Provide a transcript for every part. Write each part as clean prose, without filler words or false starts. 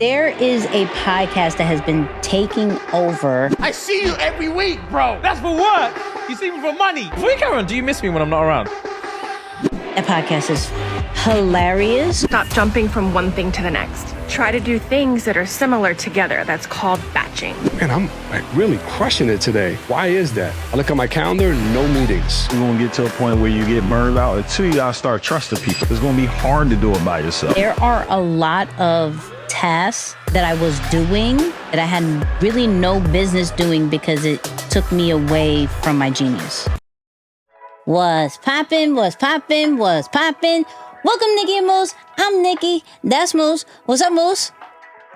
There is a podcast that has been taking over. I see you every week, bro. That's for work. You see me for money. Before you carry on, do you miss me when I'm not around? That podcast is hilarious. Stop jumping from one thing to the next. Try to do things that are similar together. That's called batching. Man, I'm really crushing it today. Why is that? I look at my calendar, no meetings. You're gonna get to a point where you get burned out until you gotta start trusting people. It's gonna be hard to do it by yourself. There are a lot of tasks that I was doing that I had really no business doing because it took me away from my genius. What's poppin', what's poppin', what's poppin'? Welcome, Nicky and Moose. I'm Nicky. That's Moose. What's up, Moose?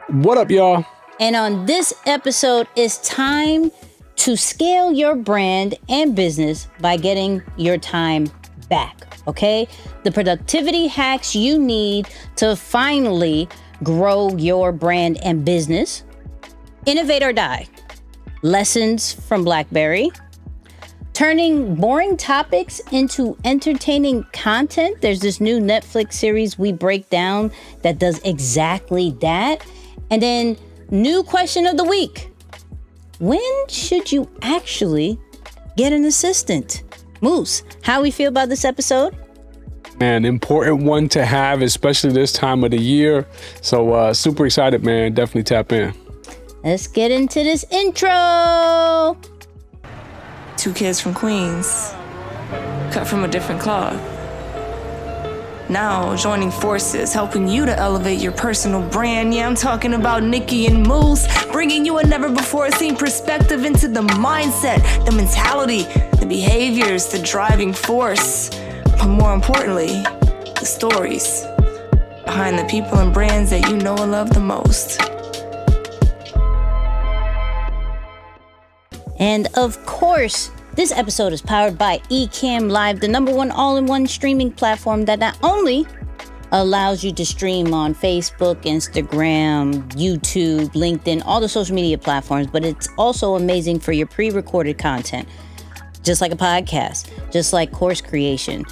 What up, y'all? And on this episode, it's time to scale your brand and business by getting your time back, okay? The productivity hacks you need to finally grow your brand and business. Innovate or die. Lessons from BlackBerry. Turning boring topics into entertaining content. There's this new Netflix series we break down that does exactly that. And then new question of the week. When should you actually get an assistant? Moose, how we feel about this episode? Man, important one to have, especially this time of the year. So super excited, man. Definitely tap in. Let's get into this intro. 2 kids from Queens, cut from a different cloth. Now joining forces, helping you to elevate your personal brand. Yeah, I'm talking about Nicky and Moose, bringing you a never-before-seen perspective into the mindset, the mentality, the behaviors, the driving force, but more importantly, the stories behind the people and brands that you know and love the most. And of course, this episode is powered by Ecamm Live, the #1 all-in-one streaming platform that not only allows you to stream on Facebook, Instagram, YouTube, LinkedIn, all the social media platforms, but it's also amazing for your pre-recorded content, just like a podcast, just like course creation,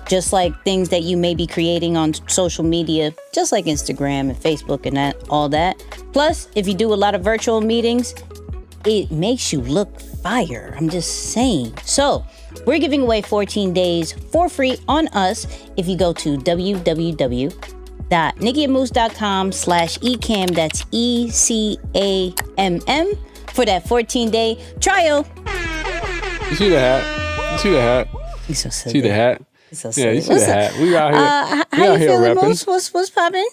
just like things that you may be creating on social media, just like Instagram and Facebook and all that. Plus, if you do a lot of virtual meetings, it makes you look fire. I'm just saying. So we're giving away 14 days for free on us if you go to www.nickyandmoose.com/ecamm. That's ECAMM for that 14-day trial. You see the hat? You see the hat? You're so silly. See the hat? So Yeah, you see the hat. We out here. How you feeling, Moose? What's poppin'?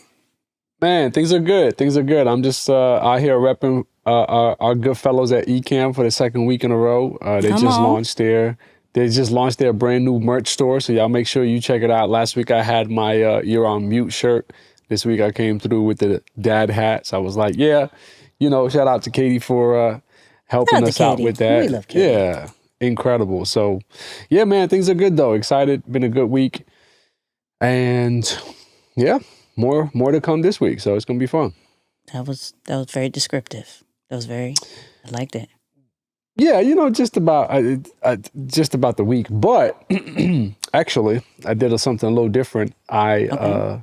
Man, things are good. Things are good. I'm just out here repping our good fellows at Ecamm for the second week in a row. They just launched their brand new merch store, so y'all make sure you check it out. Last week I had my You're on Mute shirt. This week I came through with the dad hat. So I was like, yeah, shout out to Katie for helping us out with that. We love Katie. Yeah, incredible. So yeah, man, things are good though. Excited. Been a good week. And yeah, more to come this week. So it's gonna be fun. That was very descriptive. I liked it. Yeah, just about the week. But actually, I did something a little different. I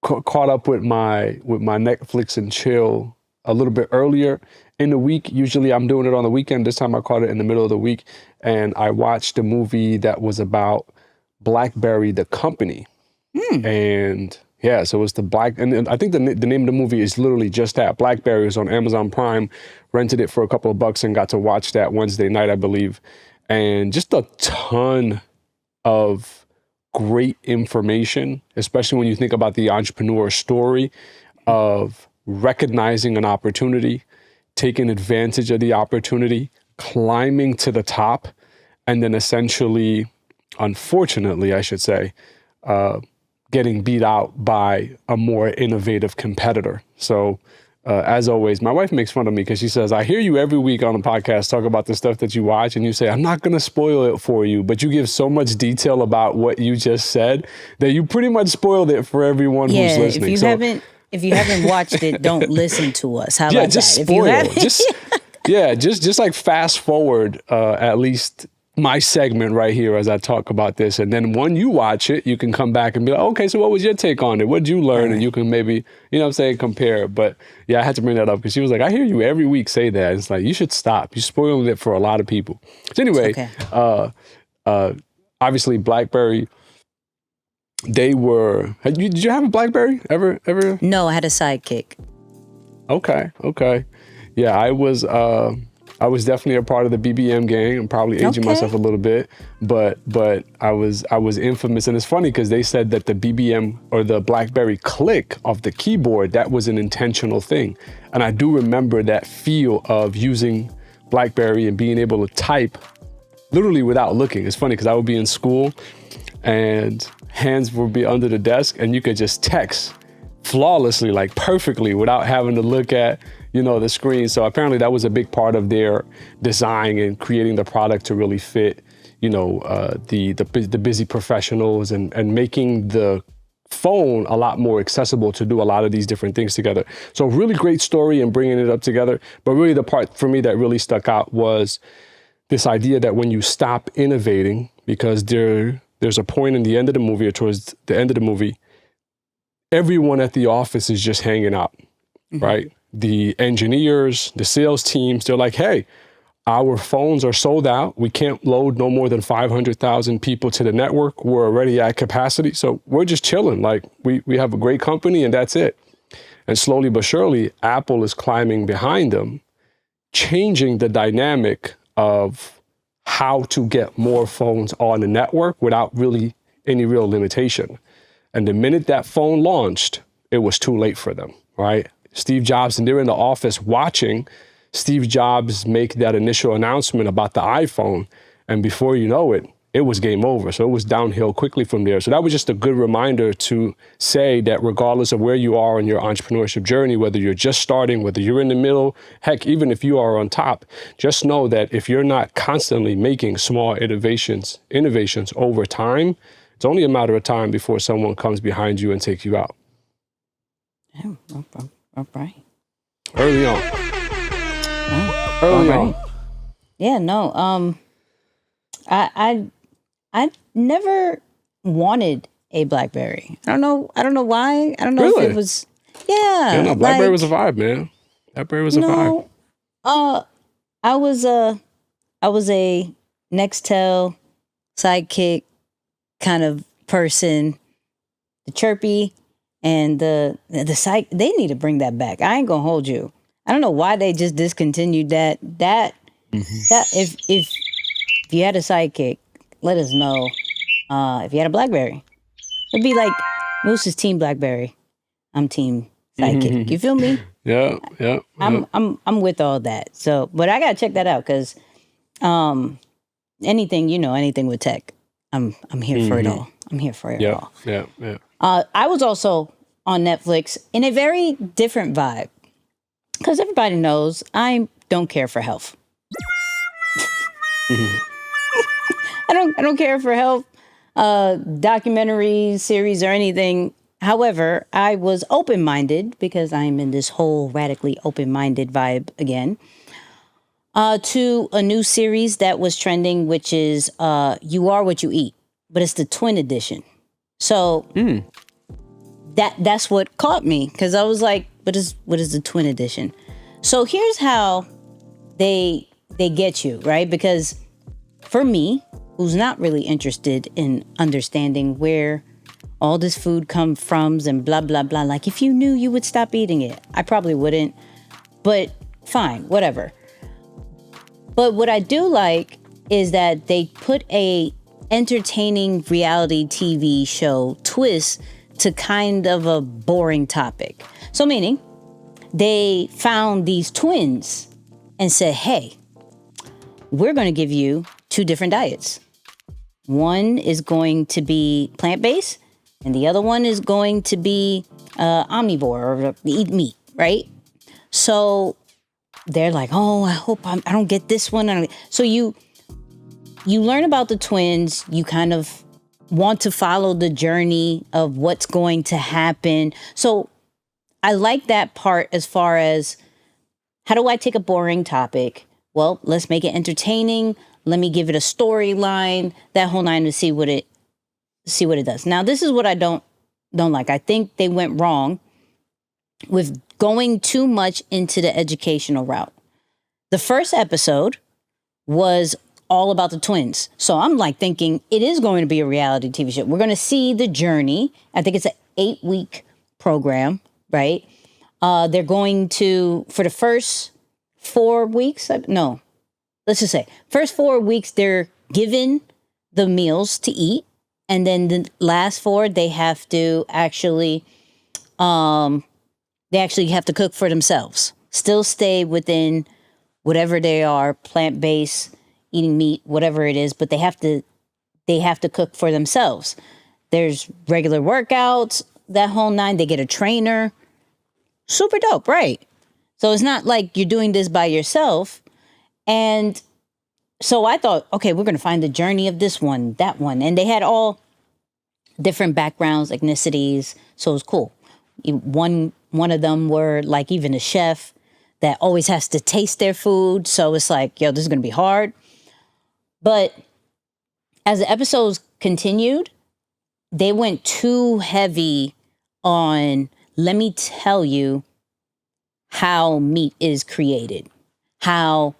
caught up with my Netflix and chill a little bit earlier in the week. Usually, I'm doing it on the weekend. This time, I caught it in the middle of the week, and I watched a movie that was about BlackBerry, the company, and. Yeah, so it's and I think the name of the movie is literally just that. BlackBerry was on Amazon Prime, rented it for a couple of bucks and got to watch that Wednesday night, I believe. And just a ton of great information, especially when you think about the entrepreneur story of recognizing an opportunity, taking advantage of the opportunity, climbing to the top, and then essentially, unfortunately, I should say, getting beat out by a more innovative competitor. So as always, my wife makes fun of me because she says, I hear you every week on a podcast talk about the stuff that you watch, and you say, I'm not going to spoil it for you, but you give so much detail about what you just said that you pretty much spoiled it for everyone who's listening. If you haven't watched it, don't listen to us. How about just that? Spoil. Just like fast forward at least my segment right here as I talk about this. And then when you watch it, you can come back and be like, okay, so what was your take on it? What did you learn? And you can maybe, you know what I'm saying, compare. But yeah, I had to bring that up because she was like, I hear you every week say that. It's like, you should stop. You're spoiling it for a lot of people. So anyway, obviously BlackBerry, did you have a BlackBerry ever? No, I had a Sidekick. Okay. Yeah, I was definitely a part of the BBM gang. I'm probably aging myself a little bit, but I was infamous. And it's funny because they said that the BBM or the BlackBerry click of the keyboard, that was an intentional thing. And I do remember that feel of using BlackBerry and being able to type literally without looking. It's funny because I would be in school and hands would be under the desk and you could just text flawlessly, like perfectly, without having to look at, you know, the screen. So apparently that was a big part of their design and creating the product to really fit, you know, the busy professionals and making the phone a lot more accessible to do a lot of these different things together. So really great story and bringing it up together. But really the part for me that really stuck out was this idea that when you stop innovating, because there's a point in the end of the movie or towards the end of the movie, everyone at the office is just hanging out, right? The engineers, the sales teams, they're like, hey, our phones are sold out. We can't load no more than 500,000 people to the network. We're already at capacity. So we're just chilling. Like we have a great company and that's it. And slowly but surely, Apple is climbing behind them, changing the dynamic of how to get more phones on the network without really any real limitation. And the minute that phone launched, it was too late for them, right? Steve Jobs, and they're in the office watching Steve Jobs make that initial announcement about the iPhone. And before you know it, it was game over. So it was downhill quickly from there. So that was just a good reminder to say that regardless of where you are on your entrepreneurship journey, whether you're just starting, whether you're in the middle, heck, even if you are on top, just know that if you're not constantly making small innovations over time, it's only a matter of time before someone comes behind you and takes you out. Oh, all right. Early on. Oh, Early all on. right. Yeah, no. I never wanted a BlackBerry. I don't know why. I don't know if it was. Yeah. No, BlackBerry was a vibe, man. BlackBerry was a vibe. I was a Nextel Sidekick kind of person. The chirpy and the psych. They need to bring that back. I ain't gonna hold you. I don't know why they just discontinued that. That if you had a Sidekick, let us know. If you had a BlackBerry, it'd be like Moose is Team BlackBerry. I'm Team Sidekick. You feel me? Yeah. I'm with all that. So, but I gotta check that out because anything with tech, I'm here for it all. I'm here for it all. Yeah. I was also on Netflix in a very different vibe because everybody knows I don't care for health. I don't care for health documentaries, series, or anything. However, I was open-minded because I'm in this whole radically open-minded vibe again. To a new series that was trending, which is You Are What You Eat, but it's the twin edition. So that's what caught me because I was like, what is the twin edition? So here's how they get you, right? Because for me, who's not really interested in understanding where all this food comes from and blah, blah, blah. Like if you knew, you would stop eating it. I probably wouldn't, but fine, whatever. But what I do like is that they put a entertaining reality TV show twist to kind of a boring topic. So meaning they found these twins and said, hey, we're going to give you 2 different diets. One is going to be plant-based and the other one is going to be omnivore or eat meat, right? So they're like, oh, I hope I don't get this one. So you learn about the twins. You kind of want to follow the journey of what's going to happen. So I like that part as far as how do I take a boring topic? Well, let's make it entertaining. Let me give it a storyline, that whole nine, to see what it does. Now, this is what I don't like. I think they went wrong with going too much into the educational route. The first episode was all about the twins. So I'm like thinking it is going to be a reality TV show. We're going to see the journey. I think it's an 8-week program, right? They're going to, for the first 4 weeks, let's just say first 4 weeks, they're given the meals to eat. And then the last 4, they have to actually have to cook for themselves. Still stay within whatever they are, plant-based, eating meat, whatever it is, but they have to cook for themselves. There's regular workouts, that whole nine. They get a trainer. Super dope, right? So it's not like you're doing this by yourself. And so I thought, okay, we're going to find the journey of this one, that one. And they had all different backgrounds, ethnicities. So it was cool. One of them were like even a chef that always has to taste their food. So it's like, yo, this is going to be hard. But as the episodes continued, they went too heavy on, let me tell you how meat is created, how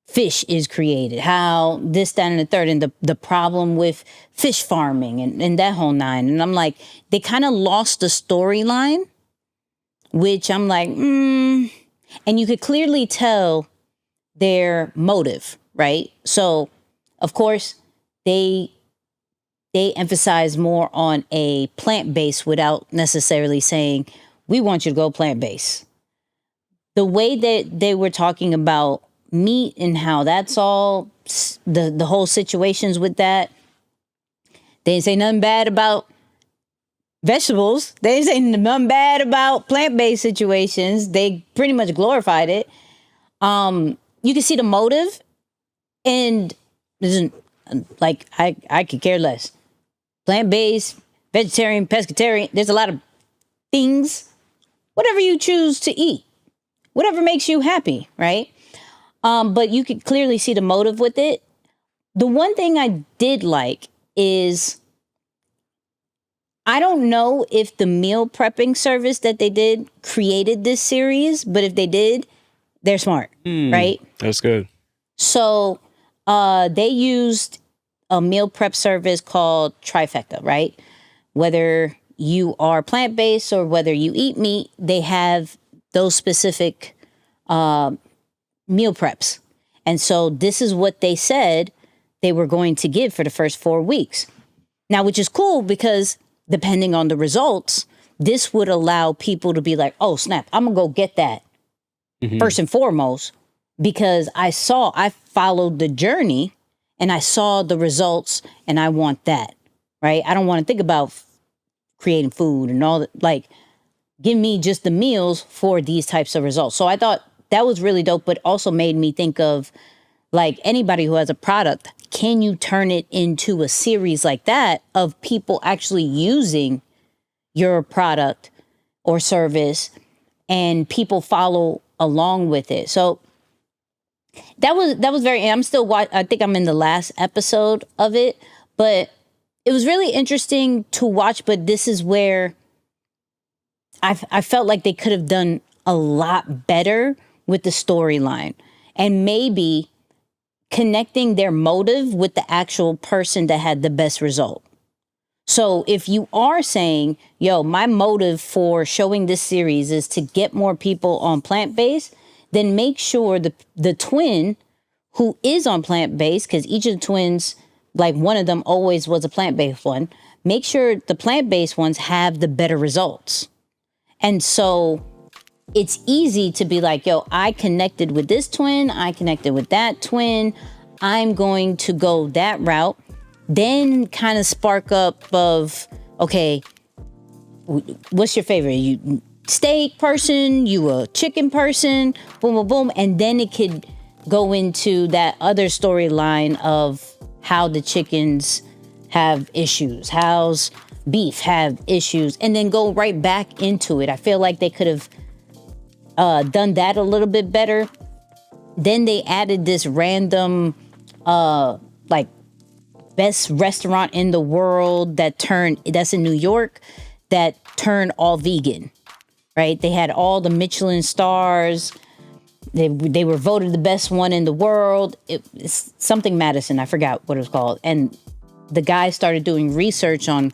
fish is created, how this, that, and the third, and the problem with fish farming and that whole nine. And I'm like, they kind of lost the storyline, which I'm like, and you could clearly tell their motive, right? So, of course, they emphasize more on a plant-based without necessarily saying, we want you to go plant-based. The way that they were talking about meat and how that's all, the whole situations with that, they didn't say nothing bad about vegetables. They didn't say nothing bad about plant-based situations. They pretty much glorified it. You can see the motive, and isn't like I could care less. Plant-based, vegetarian, pescatarian. There's a lot of things. Whatever you choose to eat, whatever makes you happy, right? But you could clearly see the motive with it. The one thing I did like is, I don't know if the meal prepping service that they did created this series, but if they did, they're smart, right? That's good. So they used a meal prep service called Trifecta, right? Whether you are plant-based or whether you eat meat, they have those specific meal preps. And so this is what they said they were going to give for the first 4 weeks. Now, which is cool because depending on the results, this would allow people to be like, oh, snap, I'm going to go get that first and foremost, because I followed the journey and I saw the results and I want that, right? I don't want to think about creating food and all that. Like, give me just the meals for these types of results. So I thought that was really dope, but also made me think of, like, anybody who has a product, can you turn it into a series like that of people actually using your product or service and people follow along with it? So that was very, I'm still I think I'm in the last episode of it, but it was really interesting to watch. But this is where I felt like they could have done a lot better with the storyline and maybe connecting their motive with the actual person that had the best result. So if you are saying, yo, my motive for showing this series is to get more people on plant-based, then make sure the twin who is on plant-based, because each of the twins, like one of them always was a plant-based one, make sure the plant-based ones have the better results. And so it's easy to be like, yo, I connected with this twin, I connected with that twin, I'm going to go that route. Then kind of spark up of, okay, what's your favorite? You steak person, you a chicken person, boom, boom, boom. And then it could go into that other storyline of how the chickens have issues, how's beef have issues, and then go right back into it. I feel like they could have done that a little bit better. Then they added this random like best restaurant in the world that's in New York, that turned all vegan, right? They had all the Michelin stars. They were voted the best one in the world. It's something Madison, I forgot what it was called. And the guy started doing research on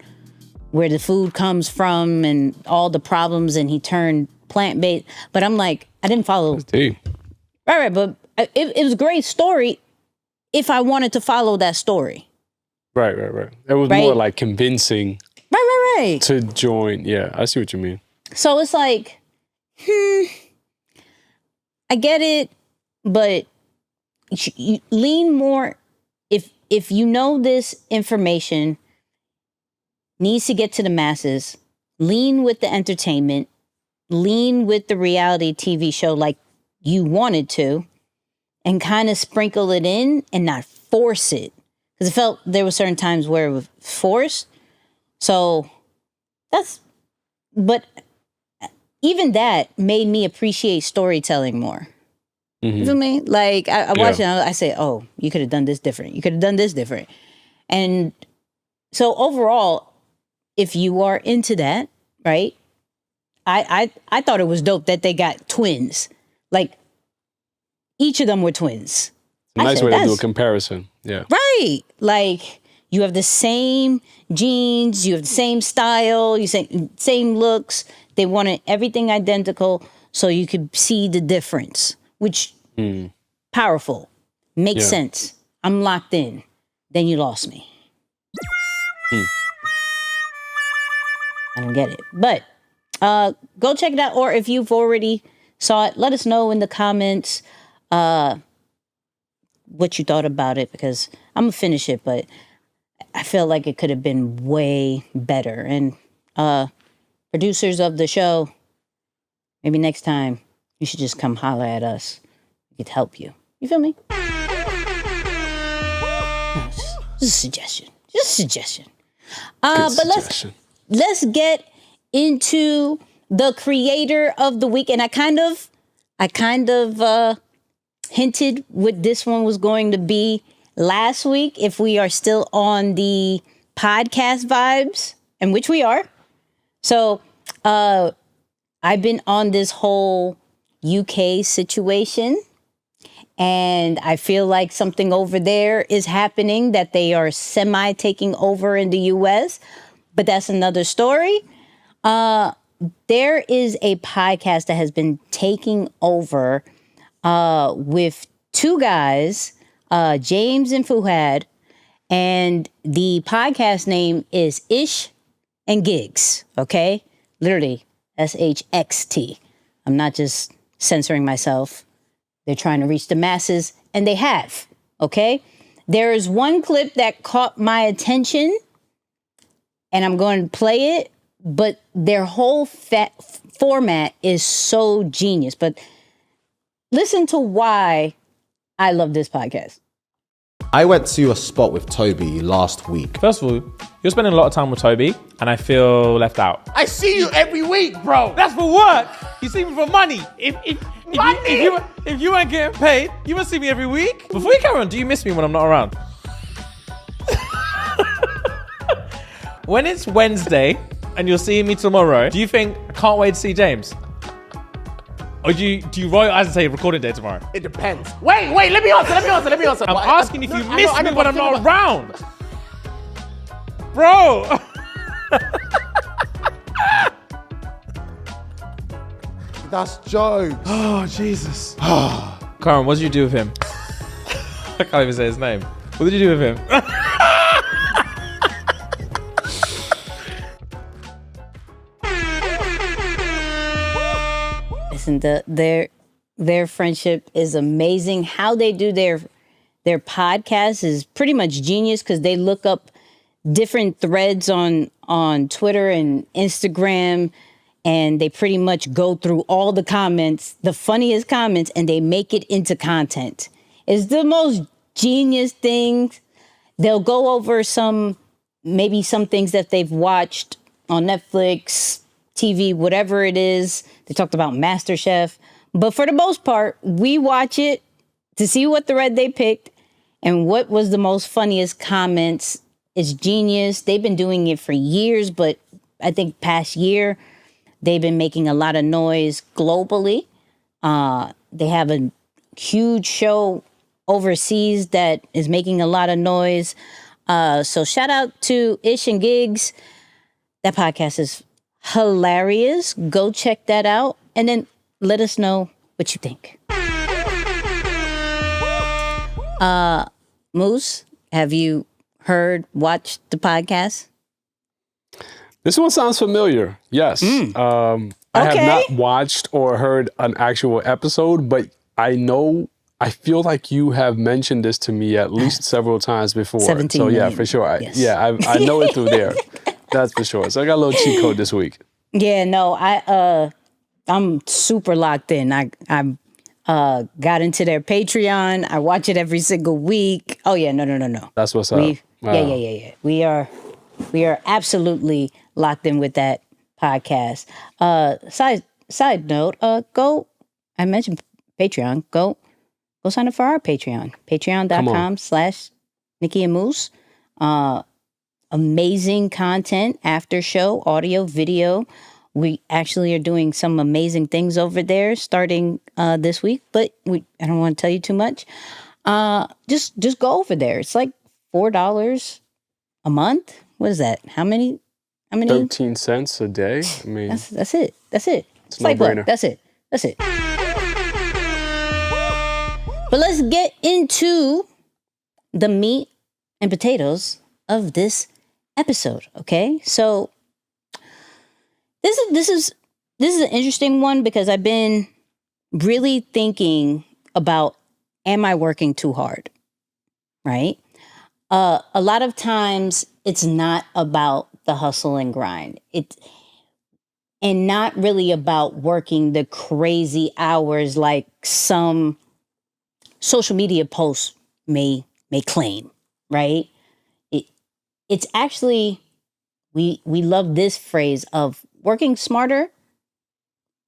where the food comes from and all the problems, and he turned plant-based. But I'm like, I didn't follow. That's deep. Right, but it was a great story if I wanted to follow that story. Right. It was more like convincing Right. to join. Yeah, I see what you mean. So it's like, I get it, but you lean more. If you know this information needs to get to the masses, lean with the entertainment, lean with the reality TV show like you wanted to, and kind of sprinkle it in and not force it. Because it felt there were certain times where it was forced. So but even that made me appreciate storytelling more. Mm-hmm. You feel me? Like I watch it, I say, oh, you could have done this different. You could have done this different. And so overall, if you are into that, right? I thought it was dope that they got twins. Like each of them were twins. Nice way to do a comparison. Yeah. Right. Like you have the same genes, you have the same style, you same looks. They wanted everything identical so you could see the difference, which powerful, makes sense. I'm locked in. Then you lost me. I don't get it. But go check it out. Or if you've already saw it, let us know in the comments what you thought about it, because I'm going to finish it, but I feel like it could have been way better. And producers of the show, maybe next time you should just come holler at us. We could help you. You feel me? Just a suggestion. Just a suggestion. But let's get into the creator of the week. And I kind of hinted what this one was going to be last week, if we are still on the podcast vibes, and which we are. So I've been on this whole UK situation, and I feel like something over there is happening, that they are semi taking over in the US, but that's another story. There is a podcast that has been taking over with two guys, James and Fuhad, and the podcast name is Ish and Gigs, okay? Literally, SHXT. I'm not just censoring myself. They're trying to reach the masses, and they have, okay? There is one clip that caught my attention, and I'm going to play it, but their whole format is so genius. But listen to why I love this podcast. I went to a spot with Toby last week. First of all, you're spending a lot of time with Toby, and I feel left out. I see you every week, bro. That's for work. You see me for money. If you weren't getting paid, you would see me every week. Before you carry on, do you miss me when I'm not around? When it's Wednesday and you're seeing me tomorrow, do you think, I can't wait to see James? Or do you roll your eyes and say recording day tomorrow? It depends. Wait, let me answer. I'm asking if you miss me when I'm not around. Bro. That's jokes. Oh, Jesus. Karen, what did you do with him? I can't even say his name. What did you do with him? Listen, their friendship is amazing. How they do their podcast is pretty much genius, because they look up different threads on Twitter and Instagram, and they pretty much go through all the comments, the funniest comments, and they make it into content. It's the most genius thing. They'll go over maybe some things that they've watched on Netflix, TV, whatever it is. They talked about MasterChef. But for the most part, we watch it to see what thread they picked, And what was the most funniest comments? It's genius. They've been doing it for years, but I think past year, they've been making a lot of noise globally. They have a huge show overseas that is making a lot of noise. So shout out to Ish and Gigs. That podcast is hilarious. Go check that out. And then let us know what you think. Moose, have you watched the podcast? This one sounds familiar. Yes. I have not watched or heard an actual episode, but I feel like you have mentioned this to me at least several times before. 17 so million. Yeah, for sure. Yes. I know it through there. That's for sure. So I got a little cheat code this week. Yeah, no, I'm super locked in. I got into their Patreon. I watch it every single week. Oh yeah, no. That's what's up. Yeah. We are absolutely locked in with that podcast. Side note, I mentioned Patreon. Go sign up for our Patreon. Patreon.com/Nicky and Moose. Amazing content, after show, audio, video. We actually are doing some amazing things over there starting this week, but I don't want to tell you too much. Just go over there. It's like $4 a month. What is that? How many? 13 cents a day. I mean, that's it. It's no brainer. That's it. But let's get into the meat and potatoes of this episode. Okay, so this is an interesting one because I've been really thinking about, am I working too hard? Right? A lot of times it's not about the hustle and grind. And not really about working the crazy hours like some social media posts may claim, right? It's actually, we love this phrase of working smarter,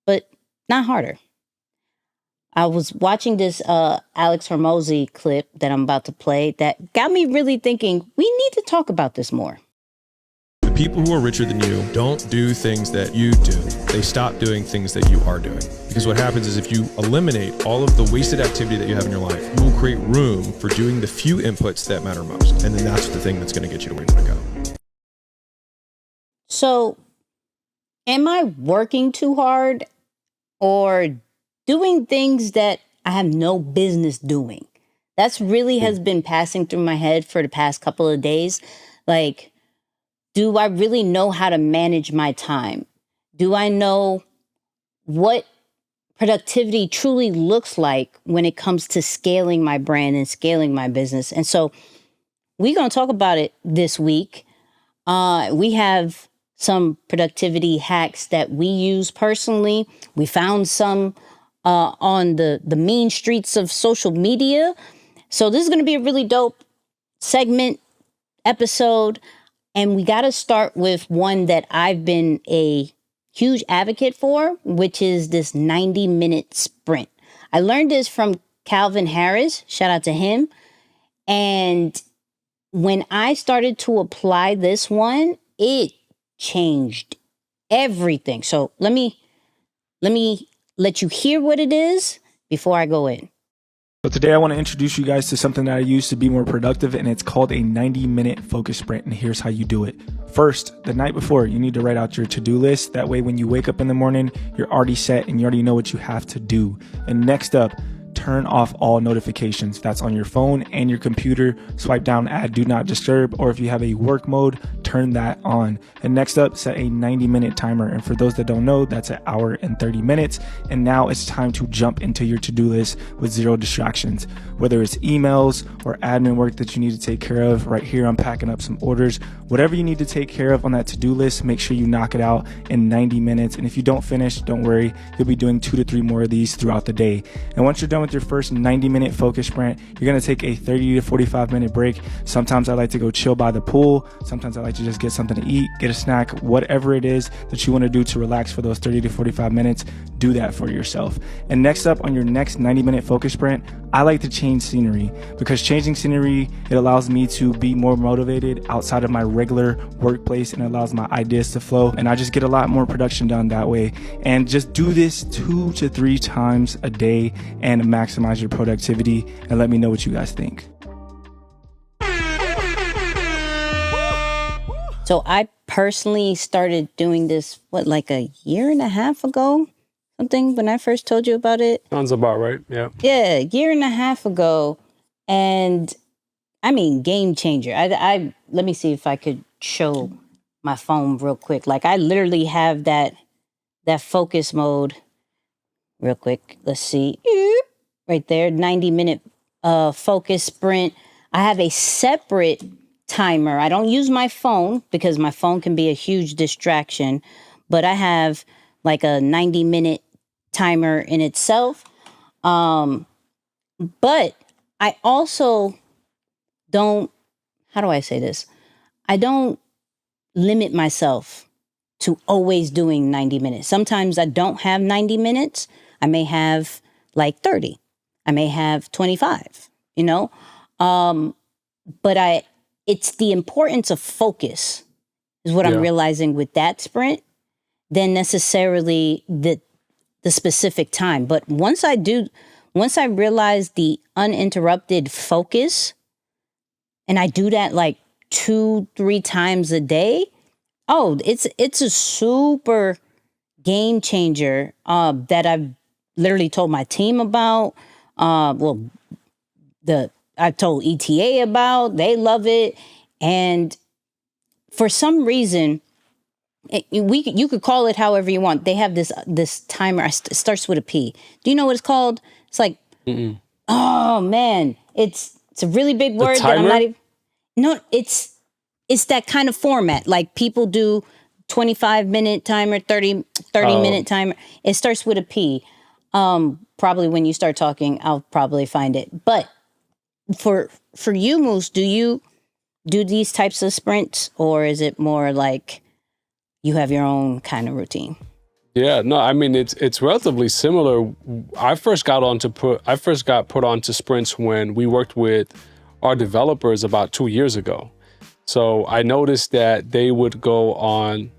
but not harder. I was watching this Alex Hormozi clip that I'm about to play that got me really thinking, we need to talk about this more. The people who are richer than you don't do things that you do. They stop doing things that you are doing. Because what happens is if you eliminate all of the wasted activity that you have in your life, you will create room for doing the few inputs that matter most. And then that's the thing that's going to get you to where you want to go. So, am I working too hard or doing things that I have no business doing? That's really has been passing through my head for the past couple of days. Like, do I really know how to manage my time? Do I know what productivity truly looks like when it comes to scaling my brand and scaling my business? And so we're going to talk about it this week. We have some productivity hacks that we use personally. We found some on the mean streets of social media. So this is going to be a really dope segment episode. And we got to start with one that I've been a huge advocate for, which is this 90-minute sprint. I learned this from Calvin Harris. Shout out to him. And when I started to apply this one, it changed everything. So let me let you hear what it is before I go in. So today I want to introduce you guys to something that I use to be more productive, and it's called a 90-minute focus sprint. And here's how you do it. First, the night before, you need to write out your to-do list. That way, when you wake up in the morning, you're already set and you already know what you have to do. And next up, turn off all notifications. That's on your phone and your computer. Swipe down, add do not disturb, or if you have a work mode, turn that on. And next up, set a 90-minute timer. And for those that don't know, that's an hour and 30 minutes. And now it's time to jump into your to-do list with zero distractions. Whether it's emails or admin work that you need to take care of. Right here, I'm packing up some orders. Whatever you need to take care of on that to-do list, make sure you knock it out in 90 minutes. And if you don't finish, don't worry. You'll be doing 2 to 3 more of these throughout the day. And once you're done with your first 90-minute focus sprint, you're going to take a 30 to 45 minute break. Sometimes I like to go chill by the pool. Sometimes I like to just get something to eat, get a snack, whatever it is that you want to do to relax for those 30 to 45 minutes, do that for yourself. And next up on your next 90-minute focus sprint, I like to change scenery, because changing scenery, it allows me to be more motivated outside of my regular workplace, and it allows my ideas to flow, and I just get a lot more production done that way. And just do this 2 to 3 times a day and maximize your productivity, and let me know what you guys think. So I personally started doing this, like a year and a half ago? Something, when I first told you about it. Sounds about right, yeah. Yeah, a year and a half ago. And I mean, game changer. I let me see if I could show my phone real quick. Like, I literally have that focus mode real quick. Let's see. Right there, 90-minute focus sprint. I have a separate timer. I don't use my phone because my phone can be a huge distraction, but I have like a 90-minute timer in itself. But I also don't, how do I say this? I don't limit myself to always doing 90 minutes. Sometimes I don't have 90 minutes. I may have like 30. I may have 25, you know? But it's the importance of focus is what I'm realizing with that sprint than necessarily the specific time. But once I realize the uninterrupted focus, and I do that like 2-3 times a day, it's a super game changer that I've literally told my team about. I've told ETA about. They love it. And for some reason, you could call it however you want. They have this timer. It starts with a P. Do you know what it's called? It's like, oh man, it's a really big word that I'm not even. No, it's that kind of format. Like, people do 25-minute timer, 30-minute timer. It starts with a P. Probably when you start talking, I'll probably find it. But for you, Moose, do you do these types of sprints, or is it more like you have your own kind of routine? Yeah, no, I mean, it's relatively similar. I first got put onto sprints when we worked with our developers about 2 years ago. So I noticed that they would go on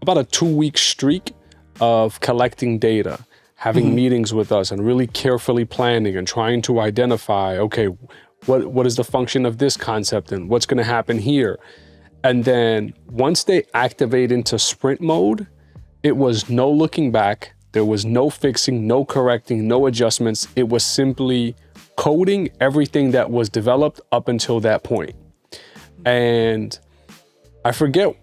about a 2-week streak of collecting data, having meetings with us, and really carefully planning and trying to identify, okay, what is the function of this concept and what's going to happen here? And then once they activate into sprint mode, it was no looking back. There was no fixing, no correcting, no adjustments. It was simply coding everything that was developed up until that point. And I forget,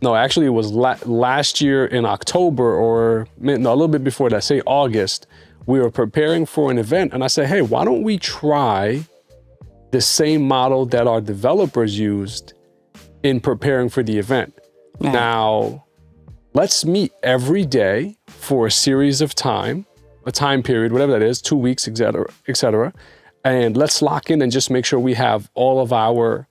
no, actually it was last year in October, or a little bit before that, say August, we were preparing for an event, and I said, hey, why don't we try the same model that our developers used in preparing for the event? Yeah. Now, let's meet every day for a series of time, a time period, whatever that is, 2 weeks, et cetera. And let's lock in and just make sure we have all of our,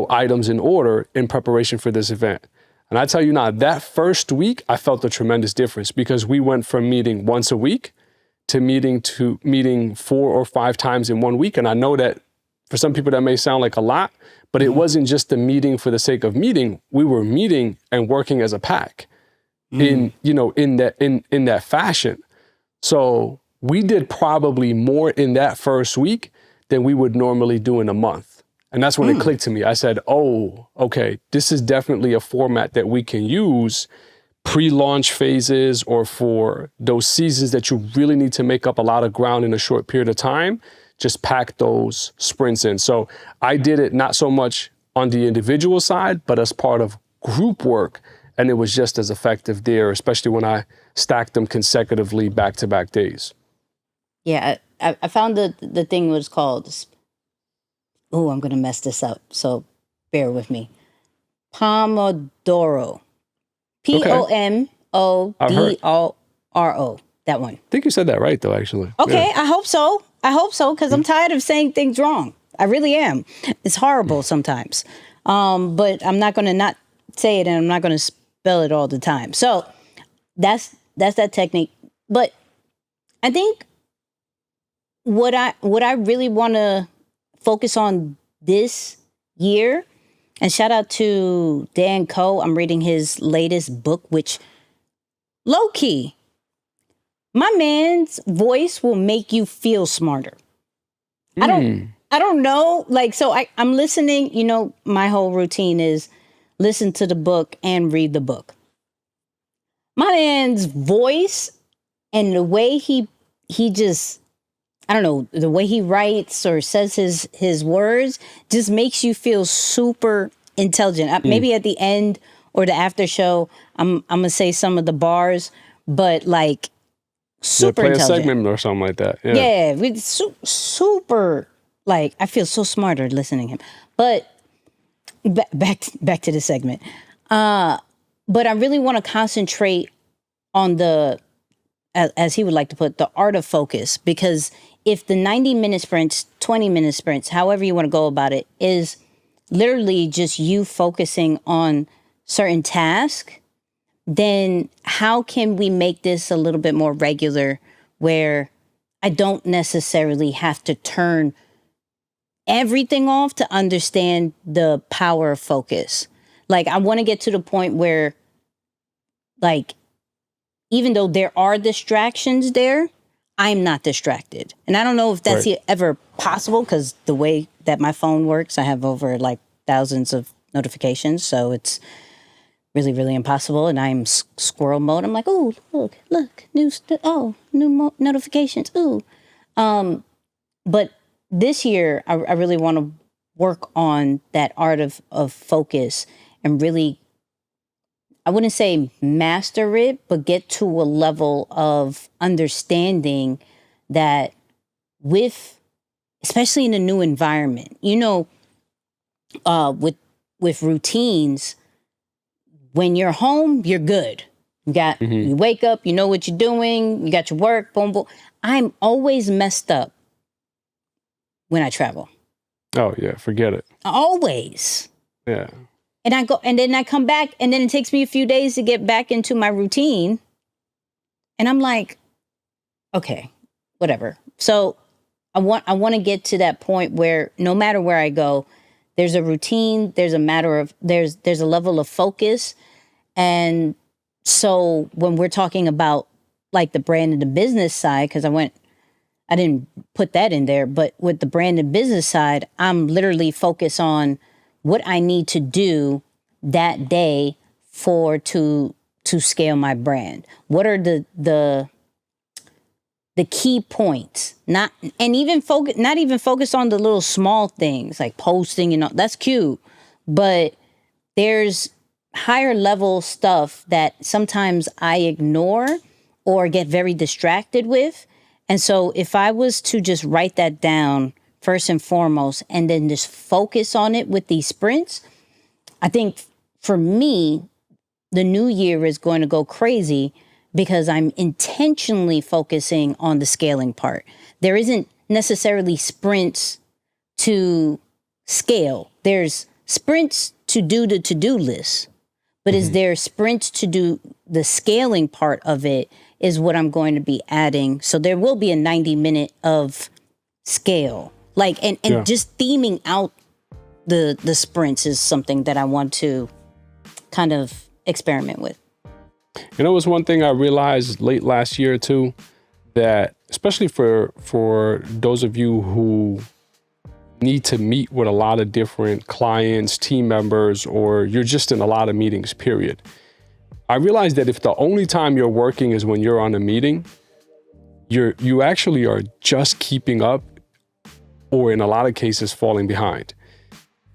items in order in preparation for this event. And I tell you now, that first week, I felt a tremendous difference, because we went from meeting once a week to meeting 4 or 5 times in 1 week. And I know that for some people that may sound like a lot, but it wasn't just the meeting for the sake of meeting. We were meeting and working as a pack in that fashion. So we did probably more in that first week than we would normally do in a month. And that's when it clicked to me. I said, oh, okay, this is definitely a format that we can use pre-launch phases, or for those seasons that you really need to make up a lot of ground in a short period of time. Just pack those sprints in. So I did it not so much on the individual side, but as part of group work. And it was just as effective there, especially when I stacked them consecutively back-to-back days. Yeah, I found the thing was called, I'm going to mess this up, so bear with me. Pomodoro. Pomodoro. That one. I think you said that right, though, actually. Okay, yeah. I hope so, because I'm tired of saying things wrong. I really am. It's horrible sometimes. But I'm not going to not say it and I'm not going to spell it all the time. So that's that technique. But I think what I really want to focus on this year, and shout out to Dan Coe. I'm reading his latest book, which low key, my man's voice will make you feel smarter. I don't know. Like, so I'm listening, you know, my whole routine is listen to the book and read the book. My man's voice and the way he just, I don't know, the way he writes or says his words just makes you feel super intelligent. Maybe at the end or the after show, I'm gonna say some of the bars, but like super play intelligent. a segment or something like that. Yeah, super. Like, I feel so smarter listening to him. But back to the segment. But I really want to concentrate on the, as he would like to put, the art of focus. Because if the 90-minute sprints, 20-minute sprints, however you want to go about it, is literally just you focusing on certain tasks, then how can we make this a little bit more regular where I don't necessarily have to turn everything off to understand the power of focus? Like, I want to get to the point where, like, even though there are distractions there, I'm not distracted. And I don't know if that's ever possible, because the way that my phone works, I have over like thousands of notifications. So it's really, really impossible. And I'm squirrel mode. I'm like, oh, look, new notifications. Ooh. But this year, I really want to work on that art of focus and really, I wouldn't say master it, but get to a level of understanding that especially in a new environment, you know, with routines, when you're home, you're good. You wake up, you know what you're doing, you got your work, boom, boom. I'm always messed up when I travel. Oh yeah, forget it. Always. Yeah. And I go, and then I come back, and then it takes me a few days to get back into my routine. And I'm like, okay, whatever. So I want to get to that point where no matter where I go, there's a routine, there's a level of focus. And so when we're talking about like the brand and the business side, because I didn't put that in there, but with the brand and business side, I'm literally focused on what I need to do that day to scale my brand. What are the key points? Not even focus on the little small things like posting and all. That's cute, but there's higher level stuff that sometimes I ignore or get very distracted with. And so if I was to just write that down first and foremost, and then just focus on it with these sprints, I think for me, the new year is going to go crazy because I'm intentionally focusing on the scaling part. There isn't necessarily sprints to scale. There's sprints to do the to-do list, but is there sprints to do the scaling part of it is what I'm going to be adding. So there will be a 90-minute of scale. Like, and just theming out the sprints is something that I want to kind of experiment with. You know, it was one thing I realized late last year too, that especially for those of you who need to meet with a lot of different clients, team members, or you're just in a lot of meetings, period. I realized that if the only time you're working is when you're on a meeting, you actually are just keeping up, or in a lot of cases falling behind.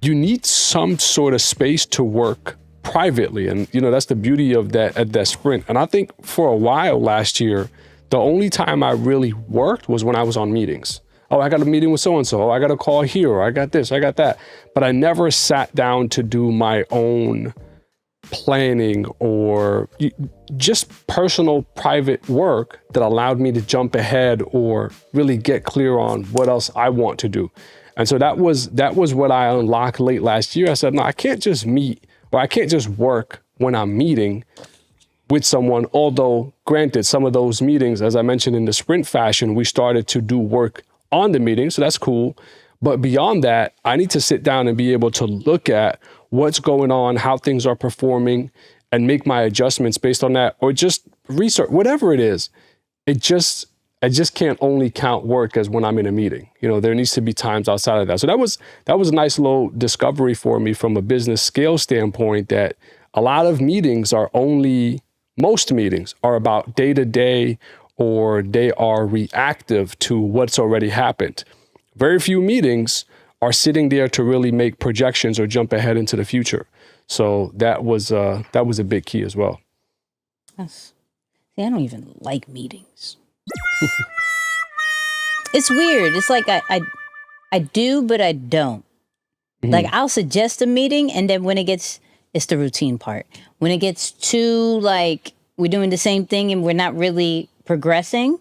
You need some sort of space to work privately. And you know, that's the beauty of that sprint. And I think for a while last year, the only time I really worked was when I was on meetings. Oh, I got a meeting with so-and-so. Oh, I got a call here, or I got this, I got that. But I never sat down to do my own planning or just personal private work that allowed me to jump ahead or really get clear on what else I want to do. And so that was what I unlocked late last year. I said, no, I can't just meet or I can't just work when I'm meeting with someone. Although granted, some of those meetings, as I mentioned in the sprint fashion, we started to do work on the meeting. So that's cool. But beyond that, I need to sit down and be able to look at what's going on, how things are performing, and make my adjustments based on that, or just research, whatever it is. I just can't only count work as when I'm in a meeting. You know, there needs to be times outside of that. So that was a nice little discovery for me from a business scale standpoint, that a lot of meetings most meetings are about day to day, or they are reactive to what's already happened. Very few meetings are sitting there to really make projections or jump ahead into the future. So that was a big key as well. Yes. See, I don't even like meetings. It's weird. It's like I do, but I don't. Mm-hmm. Like, I'll suggest a meeting, and then when it's the routine part. When it gets too, like, we're doing the same thing and we're not really progressing,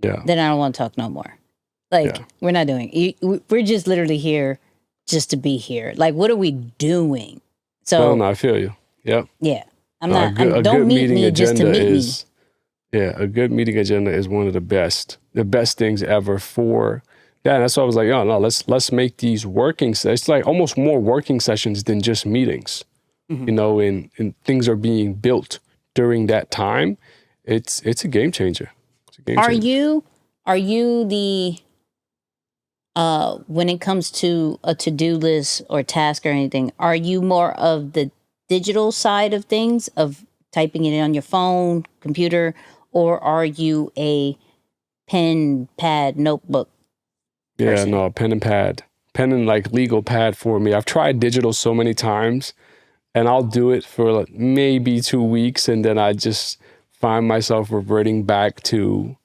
then I don't want to talk no more. Like, we're not doing. We're just literally here just to be here. Like, what are we doing? So, no, I feel you. Yep. Yeah. Don't meet me just to meet me. Yeah, a good meeting agenda is one of the best things ever for that. And that's why I was like, oh no, let's make these working sessions. It's like almost more working sessions than just meetings. Mm-hmm. You know, and things are being built during that time. It's a game changer. Are you the when it comes to a to-do list or task or anything, are you more of the digital side of things, of typing it on your phone, computer, or are you a pen, pad, notebook person? No, pen and like legal pad for me. I've tried digital so many times, and I'll do it for like maybe 2 weeks, and then I just find myself reverting back to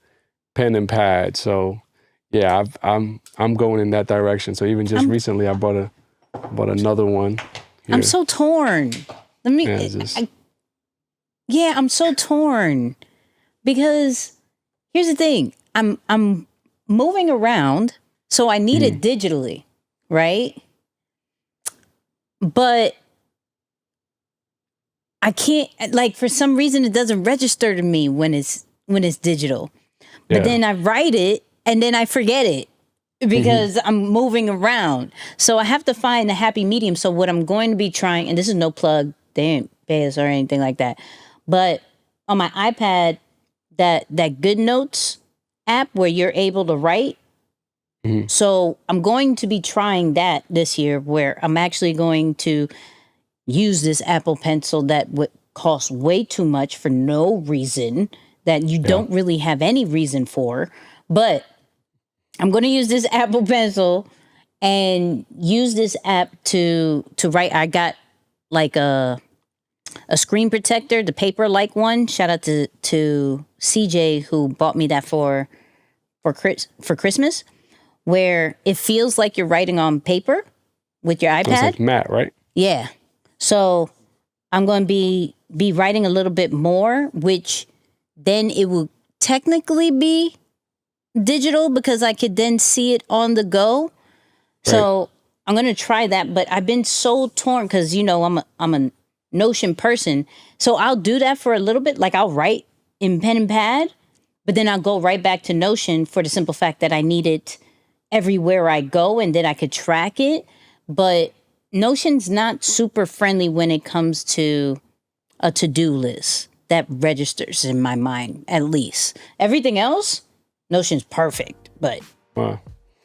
pen and pad. So yeah, I'm going in that direction. So even just recently, I bought another one. Here. I'm so torn. I'm so torn, because here's the thing. I'm moving around, so I need it digitally, right? But I can't, like, for some reason it doesn't register to me when it's digital. But then I write it and then I forget it because I'm moving around. So I have to find a happy medium. So what I'm going to be trying, and this is no plug, they ain't pay us or anything like that, but on my iPad, that Good Notes app where you're able to write. Mm-hmm. So I'm going to be trying that this year, where I'm actually going to use this Apple Pencil that would cost way too much for no reason, that you don't really have any reason for. But I'm going to use this Apple Pencil and use this app to write. I got like a screen protector, the paper-like one. Shout out to CJ who bought me that for Christmas, where it feels like you're writing on paper with your iPad. It's like matte, right? Yeah. So I'm going to be writing a little bit more, which then it will technically be digital because I could then see it on the go. Right. So I'm going to try that, but I've been so torn because, you know, I'm a Notion person. So I'll do that for a little bit. Like, I'll write in pen and pad, but then I'll go right back to Notion for the simple fact that I need it everywhere I go, and then I could track it. But Notion's not super friendly when it comes to a to-do list that registers in my mind, at least. Everything else, Notion's perfect, but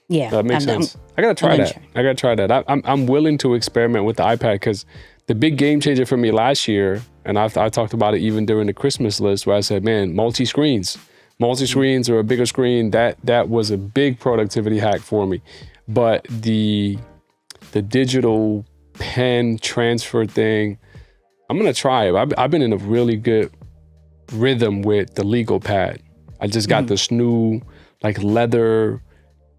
yeah. That makes sense. I got to try that. I'm willing to experiment with the iPad, because the big game changer for me last year, and I talked about it even during the Christmas list, where I said, man, multi-screens or a bigger screen, that was a big productivity hack for me. But the digital pen transfer thing, I'm going to try it. I've been in a really good rhythm with the legal pad. I just got this new like leather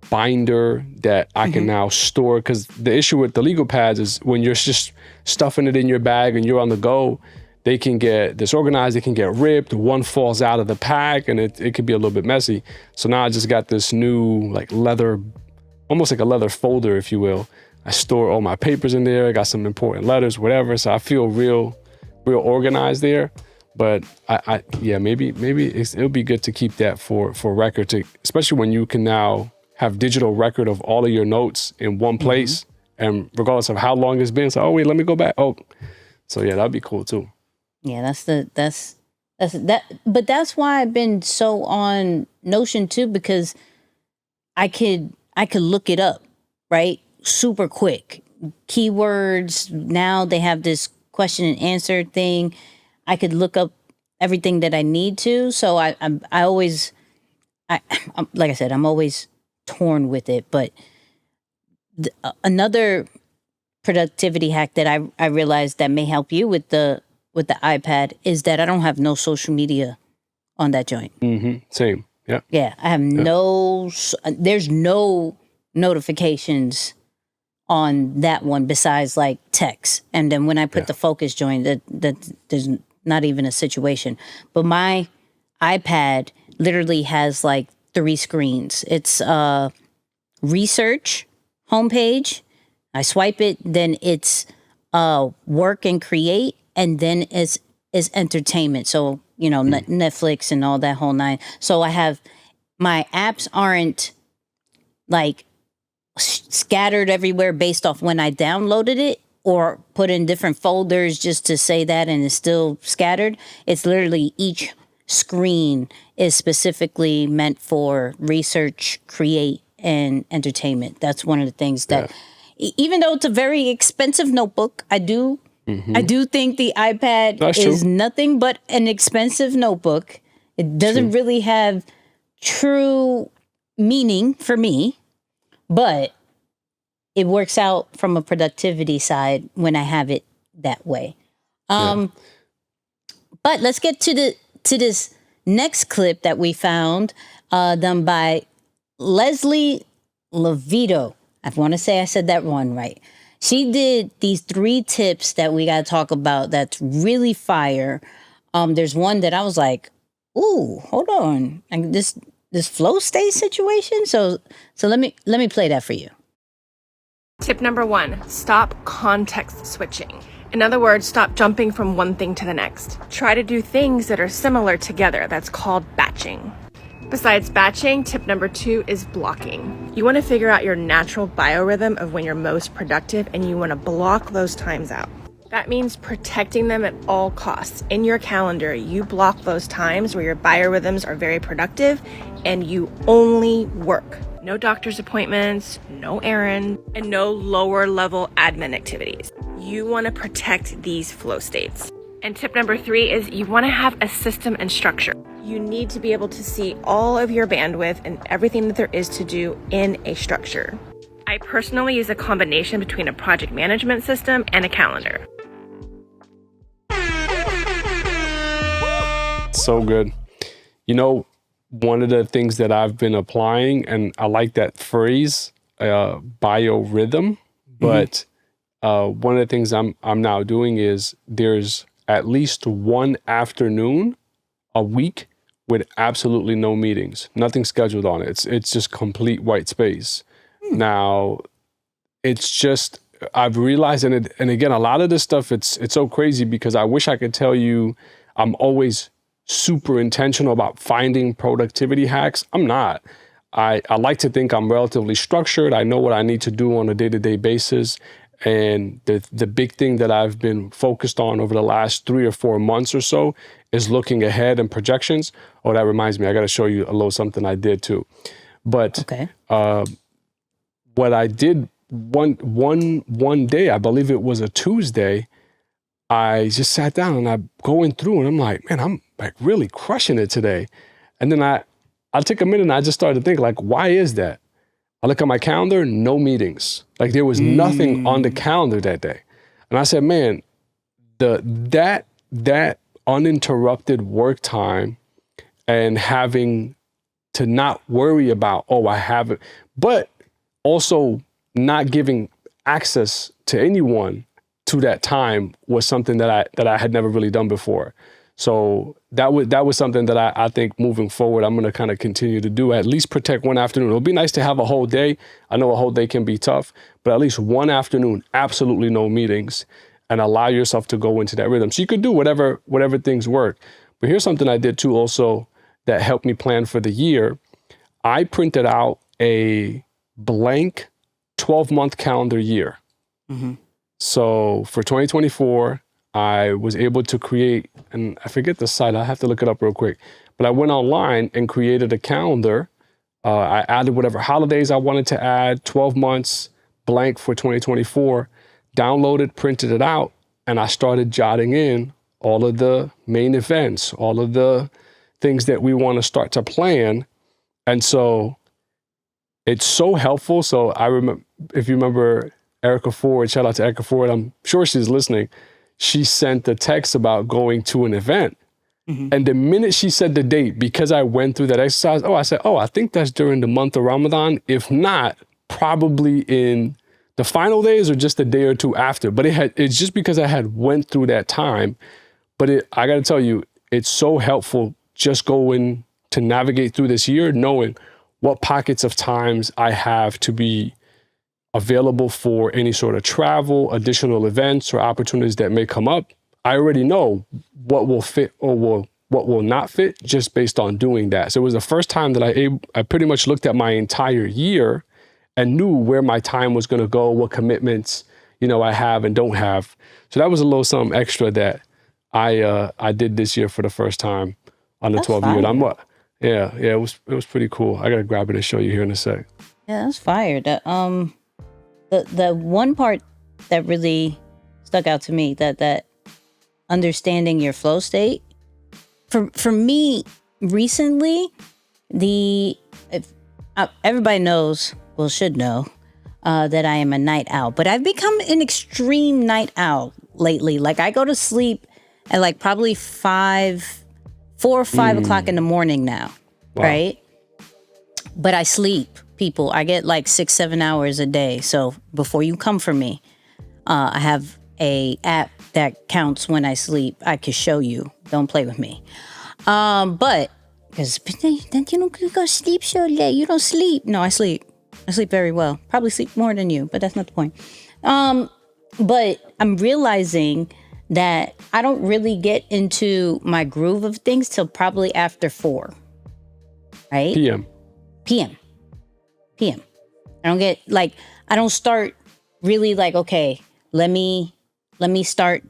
binder that I can now store, because the issue with the legal pads is when you're just stuffing it in your bag and you're on the go, they can get disorganized, they can get ripped, one falls out of the pack, and it could be a little bit messy. So now I just got this new like leather, almost like a leather folder, if you will. I store all my papers in there. I got some important letters, whatever. So I feel real organized there. But maybe it'll be good to keep that for record, especially when you can now have digital record of all of your notes in one place, and regardless of how long it's been. So, oh wait, let me go back. Oh, so yeah, that'd be cool too. Yeah, that's that. But that's why I've been so on Notion too, because I could look it up, right? Super quick. Keywords. Now they have this question and answer thing. I could look up everything that I need to. So I'm always, like I said, I'm always torn with it. But another productivity hack that I realized that may help you with the iPad is that I don't have no social media on that joint. Same. Yeah. Yeah. I have there's no notifications on that one besides like text. And then when I put the focus joint, that there's not even a situation. But my iPad literally has like 3 screens. It's research homepage. I swipe it, then it's work and create, and then it's entertainment. So, you know, Netflix and all that whole nine. So I have, my apps aren't like scattered everywhere based off when I downloaded it or put in different folders just to say that, and it's still scattered. It's literally each screen is specifically meant for research, create, and entertainment. That's one of the things that, even though it's a very expensive notebook, I do think the iPad is nothing but an expensive notebook. It doesn't really have true meaning for me, but it works out from a productivity side when I have it that way. But let's get to this next clip that we found, done by Leslie Levito. I want to say I said that one right. She did these 3 tips that we got to talk about that's really fire. There's one that I was like, ooh, hold on. And this flow state situation. So let me play that for you. Tip number 1, stop context switching. In other words, stop jumping from one thing to the next. Try to do things that are similar together. That's called batching. Besides batching, tip number 2 is blocking. You want to figure out your natural biorhythm of when you're most productive, and you want to block those times out. That means protecting them at all costs. In your calendar, you block those times where your biorhythms are very productive and you only work. No doctor's appointments, no errands, and no lower level admin activities. You want to protect these flow states. And tip number 3 is you want to have a system and structure. You need to be able to see all of your bandwidth and everything that there is to do in a structure. I personally use a combination between a project management system and a calendar. So good. You know, one of the things that I've been applying, and I like that phrase, biorhythm, but one of the things I'm now doing is there's at least one afternoon a week with absolutely no meetings, nothing scheduled on it. It's just complete white space. Now, it's just, I've realized, and again, a lot of this stuff, it's so crazy because I wish I could tell you I'm always super intentional about finding productivity hacks. I'm not. I like to think I'm relatively structured. I know what I need to do on a day-to-day basis. And the big thing that I've been focused on over the last 3 or 4 months or so is looking ahead and projections. Oh, that reminds me, I got to show you a little something I did too. But what I did one day, I believe it was a Tuesday, I just sat down and I'm going through and I'm like, man, I'm like really crushing it today. And then I took a minute and I just started to think, like, why is that? I look at my calendar, no meetings. Like there was nothing on the calendar that day. And I said, man, that uninterrupted work time and having to not worry about, oh, I haven't, but also not giving access to anyone to that time was something that I had never really done before. So that was something that I think moving forward, I'm going to kind of continue to do, at least protect one afternoon. It'll be nice to have a whole day. I know a whole day can be tough, but at least one afternoon, absolutely no meetings, and allow yourself to go into that rhythm. So you could do whatever things work. But here's something I did too also that helped me plan for the year. I printed out a blank 12-month calendar year. Mm-hmm. So for 2024, I was able to create, and I forget the site, I have to look it up real quick, but I went online and created a calendar. I added whatever holidays I wanted to add, 12 months blank for 2024, downloaded, printed it out, and I started jotting in all of the main events, all of the things that we want to start to plan. And so it's so helpful. So I remember, if you remember Erica Ford, shout out to Erica Ford, I'm sure she's listening. She sent the text about going to an event. Mm-hmm. And the minute she said the date, because I went through that exercise, I said, I think that's during the month of Ramadan. If not, probably in the final days or just a day or two after. But it's just because I had went through that time. But I got to tell you, it's so helpful just going to navigate through this year, knowing what pockets of times I have to be available for any sort of travel, additional events, or opportunities that may come up. I already know what will fit or what will not fit just based on doing that. So it was the first time that I pretty much looked at my entire year and knew where my time was going to go, what commitments, I have and don't have. So that was a little something extra that I did this year for the first time on the 12 year. It was pretty cool. I got to grab it and show you here in a sec. Yeah, that's fire. The one part that really stuck out to me, that understanding your flow state, for me recently, everybody knows, well, should know, that I am a night owl, but I've become an extreme night owl lately. Like I go to sleep at like probably 4 or 5 o'clock in the morning now, right? But I sleep. People, I get like 6-7 hours a day. So before you come for me, I have a app that counts when I sleep. I can show you. Don't play with me. But because then you don't go sleep so late. You don't sleep. No, I sleep. I sleep very well. Probably sleep more than you, but that's not the point. But I'm realizing that I don't really get into my groove of things till probably after 4, right? PM. I don't start really like, okay, let me start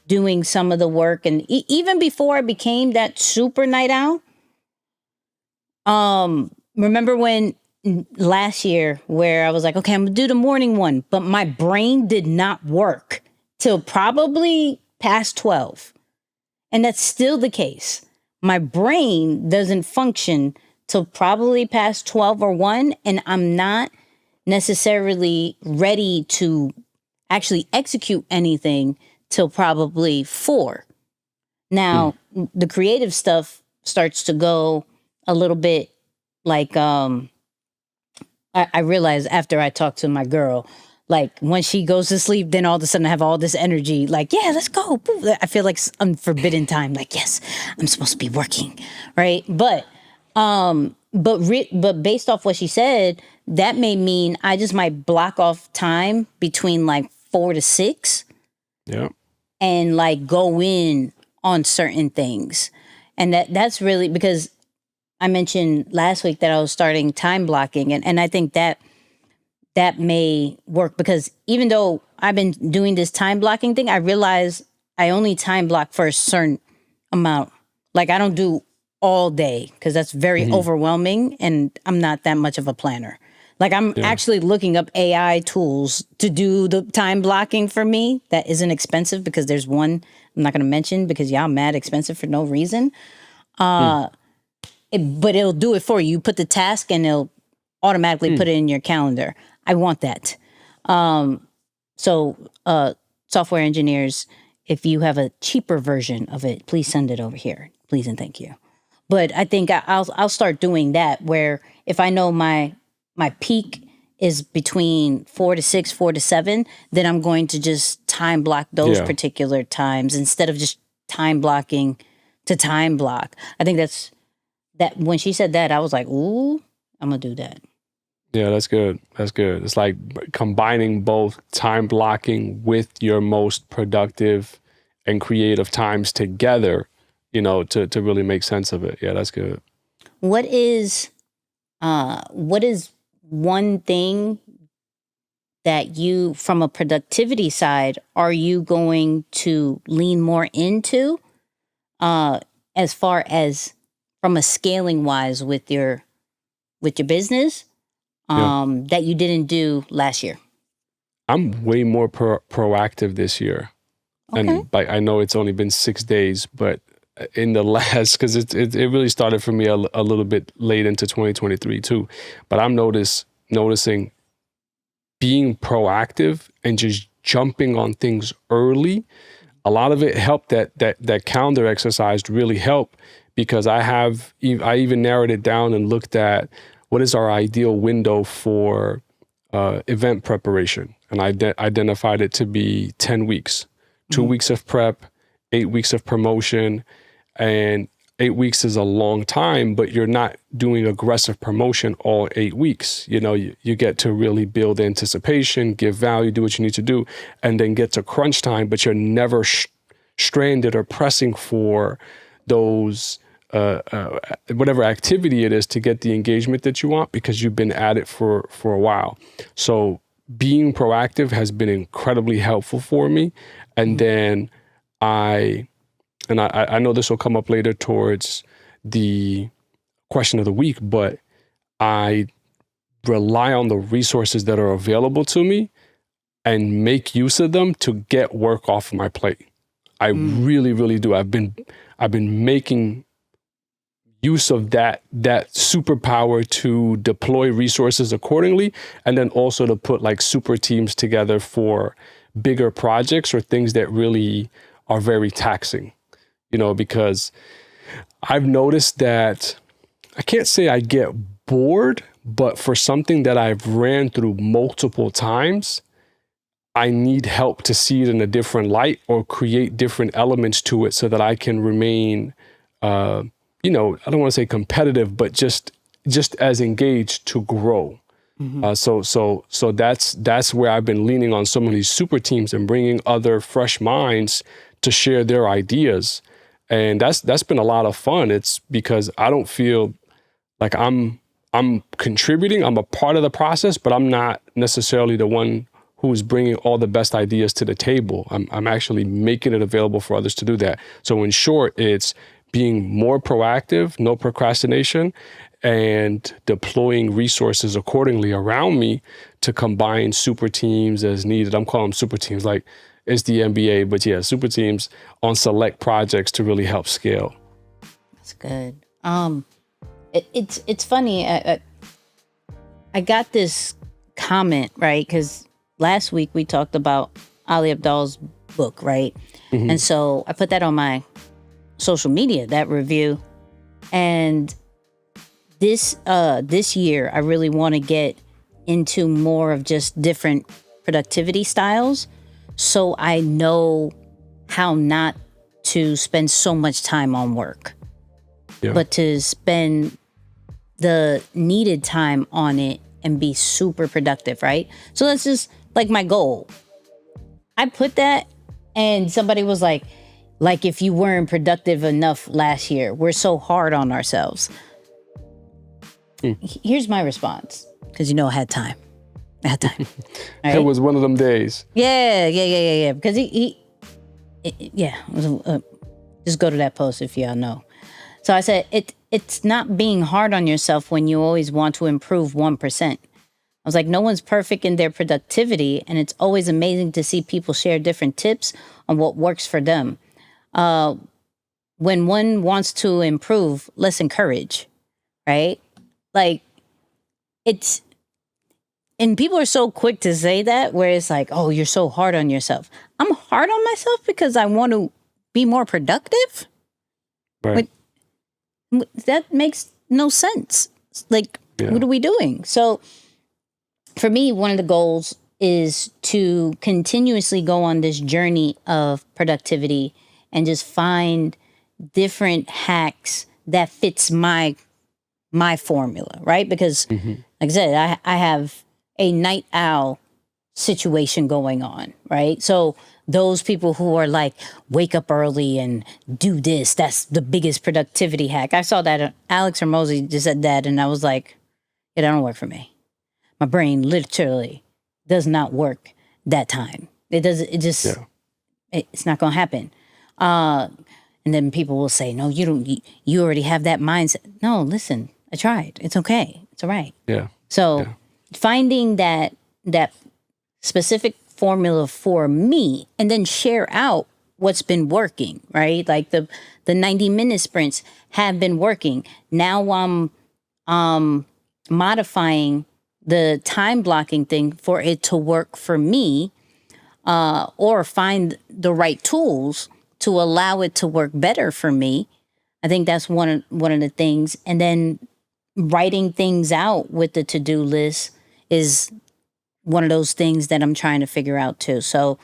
doing some of the work. And even before I became that super night owl, remember when last year where I was like, okay, I'm gonna do the morning one, but my brain did not work till probably past 12. And that's still the case. My brain doesn't function till probably past 12 or 1, and I'm not necessarily ready to actually execute anything till probably 4. Now, the creative stuff starts to go a little bit like, I realized after I talked to my girl, like when she goes to sleep, then all of a sudden I have all this energy, like, yeah, let's go. I feel like unforbidden time. Like, yes, I'm supposed to be working, right? But based off what she said, that may mean I just might block off time between like 4 to 6. Yeah. And like go in on certain things. And that's really because I mentioned last week that I was starting time blocking, and I think that may work because even though I've been doing this time blocking thing, I realize I only time block for a certain amount. Like I don't do all day because that's very overwhelming, and I'm not that much of a planner. Like I'm actually looking up AI tools to do the time blocking for me that isn't expensive, because there's one I'm not going to mention because y'all mad expensive for no reason. But it'll do it for you. You put the task and it'll automatically put it in your calendar. I want that. So software engineers, if you have a cheaper version of it, please send it over here. Please and thank you. But I think I'll start doing that, where if I know my peak is between 4 to 6, 4 to 7, then I'm going to just time block those particular times instead of just time blocking to time block. I think that when she said that, I was like, ooh, I'm gonna do that. Yeah, that's good. That's good. It's like combining both time blocking with your most productive and creative times together, you know, to really make sense of it. Yeah, that's good. What is one thing that you, from a productivity side, are you going to lean more into, as far as from a scaling wise with your business, that you didn't do last year? I'm way more proactive this year. Okay. And I know it's only been 6 days, but in the last, because it really started for me a little bit late into 2023 too. But I'm noticing being proactive and just jumping on things early. A lot of it helped. That calendar exercise really helped, because I even narrowed it down and looked at what is our ideal window for event preparation, and I identified it to be 10 weeks. 2 weeks of prep, 8 weeks of promotion, and 8 weeks is a long time, but you're not doing aggressive promotion all 8 weeks. You know, you get to really build anticipation, give value, do what you need to do, and then get to crunch time, but you're never stranded or pressing for those, whatever activity it is to get the engagement that you want, because you've been at it for a while. So being proactive has been incredibly helpful for me. And then I know this will come up later towards the question of the week, but I rely on the resources that are available to me and make use of them to get work off of my plate. I really, really do. I've been making use of that superpower to deploy resources accordingly, and then also to put like super teams together for bigger projects or things that really are very taxing, you know, because I've noticed that I can't say I get bored, but for something that I've ran through multiple times, I need help to see it in a different light or create different elements to it so that I can remain, you know, I don't want to say competitive, but just as engaged to grow. So that's where I've been leaning on some of these super teams and bringing other fresh minds to share their ideas. And that's been a lot of fun. It's because I don't feel like I'm contributing. I'm a part of the process, but I'm not necessarily the one who's bringing all the best ideas to the table. I'm actually making it available for others to do that. So in short, it's being more proactive, no procrastination, and deploying resources accordingly around me to combine super teams as needed. I'm calling them super teams like it's the NBA, but yeah, super teams on select projects to really help scale. That's good. It's funny. I got this comment, right? Because last week we talked about Ali Abdaal's book, right? And so I put that on my social media, that review. And this year, I really want to get into more of just different productivity styles, so I know how not to spend so much time on work, but to spend the needed time on it and be super productive, right? So that's just like my goal. I put that, and somebody was like if you weren't productive enough last year, we're so hard on ourselves. Here's my response, because I had time. Right? It was one of them days. Yeah. Because just go to that post if y'all know. So I said, it's not being hard on yourself when you always want to improve 1%. I was like, no one's perfect in their productivity, and it's always amazing to see people share different tips on what works for them. When one wants to improve, let's encourage, right? Like, and people are so quick to say that, where it's like, oh, you're so hard on yourself. I'm hard on myself because I want to be more productive. Right. But that makes no sense. Like, what are we doing? So for me, one of the goals is to continuously go on this journey of productivity and just find different hacks that fits my formula, right? Because like I said, I have a night owl situation going on, right? So those people who are like, wake up early and do this, that's the biggest productivity hack. I saw that Alex Hormozy just said that, and I was like, yeah, that don't work for me. My brain literally does not work that time. It's not going to happen. And then people will say, no, you already have that mindset. No, listen, I tried. It's okay. It's all right. Yeah. So finding that specific formula for me and then share out what's been working, right? Like the 90-minute sprints have been working. Now I'm modifying the time blocking thing for it to work for me, or find the right tools to allow it to work better for me. I think that's one of the things. And then writing things out with the to-do list is one of those things that I'm trying to figure out too. So,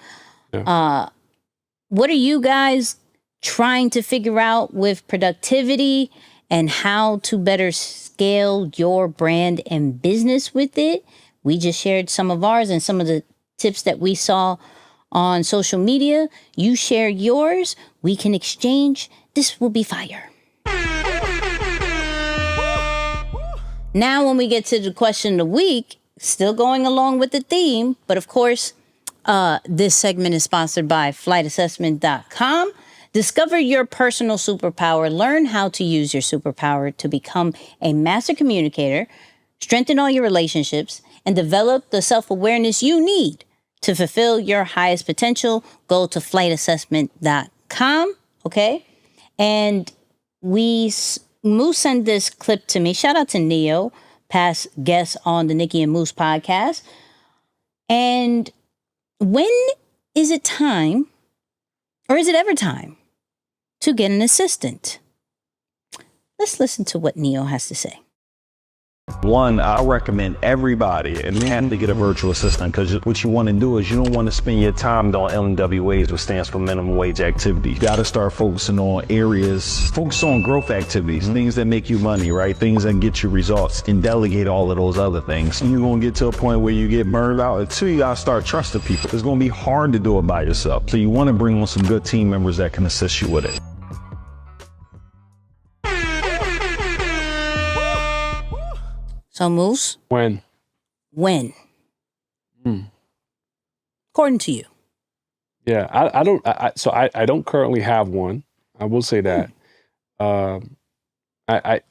what are you guys trying to figure out with productivity and how to better scale your brand and business with it? We just shared some of ours and some of the tips that we saw on social media. You share yours. We can exchange. This will be fire. Now, when we get to the question of the week, still going along with the theme, but of course, this segment is sponsored by flightassessment.com. Discover your personal superpower. Learn how to use your superpower to become a master communicator, strengthen all your relationships, and develop the self-awareness you need to fulfill your highest potential. Go to flightassessment.com, okay? And Moose sent this clip to me. Shout out to Neo, past guest on the Nicky and Moose podcast. And when is it time, or is it ever time, to get an assistant? Let's listen to what Neo has to say. One, I recommend everybody and have to get a virtual assistant, because what you want to do is you don't want to spend your time doing LMWAs, which stands for minimum wage activities. You got to start focusing on focus on growth activities, things that make you money, right? Things that get you results, and delegate all of those other things. You're going to get to a point where you get burned out until you got to start trusting people. It's going to be hard to do it by yourself. So you want to bring on some good team members that can assist you with it. So, Moose? When? According to you. Yeah, I don't currently have one. I will say that. And I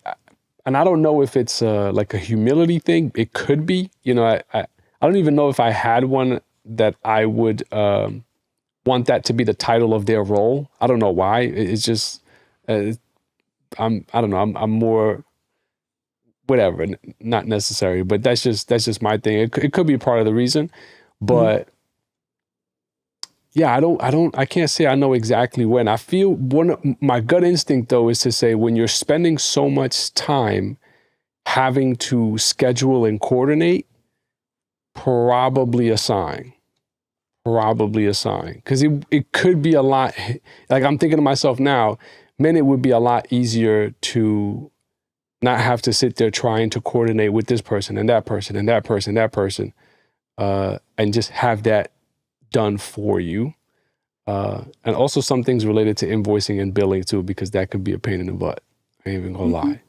don't know if it's like a humility thing. It could be. You know, I don't even know if I had one that I would want that to be the title of their role. I don't know why. It's just I don't know. I'm more whatever, not necessary, but that's just my thing. It could be part of the reason, but yeah, I can't say I know exactly when. I feel my gut instinct though is to say, when you're spending so much time having to schedule and coordinate, probably a sign, because it could be a lot. Like, I'm thinking to myself now, man, it would be a lot easier to not have to sit there trying to coordinate with this person and that person and that person, and just have that done for you. And also some things related to invoicing and billing too, because that could be a pain in the butt. I ain't even gonna lie.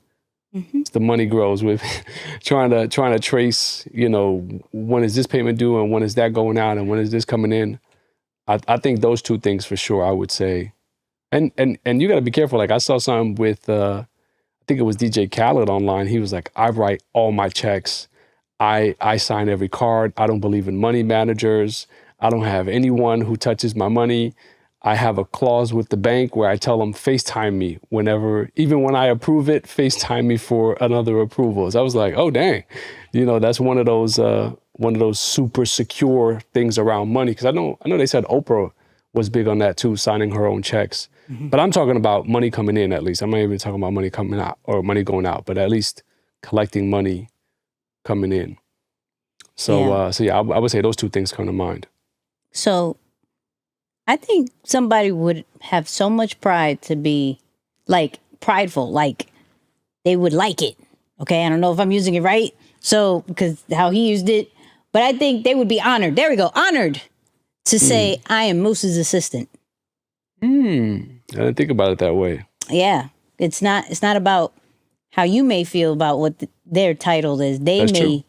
The money grows with trying to trace, you know, when is this payment due and when is that going out and when is this coming in. I think those two things for sure, I would say. And you got to be careful. Like, I saw something with I think it was DJ Khaled online. He was like, I write all my checks. I sign every card. I don't believe in money managers. I don't have anyone who touches my money. I have a clause with the bank where I tell them, FaceTime me whenever, even when I approve it, FaceTime me for another approval. So I was like, oh, dang. You know, that's one of those super secure things around money. Because I know they said Oprah was big on that too, signing her own checks. But I'm talking about money coming in, at least. I'm not even talking about money coming out or money going out, but at least collecting money coming in. So, I would say those two things come to mind. So I think somebody would have so much pride to be like prideful, like they would like it. Okay, I don't know if I'm using it right. So, because how he used it, but I think they would be honored. There we go, honored to say I am Moose's assistant. I didn't think about it that way. Yeah, it's not about how you may feel about what their title is. They That's may, true.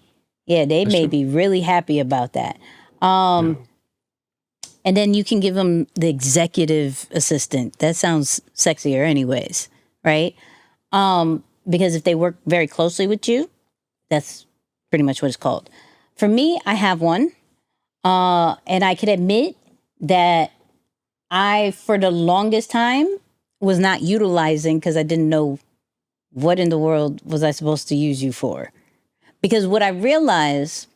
yeah, they That's may true. be really happy about that. And then you can give them the executive assistant. That sounds sexier, anyways, right? Because if they work very closely with you, that's pretty much what it's called. For me, I have one, and I can admit that I, for the longest time, was not utilizing because I didn't know what in the world was I supposed to use you for. Because what I realized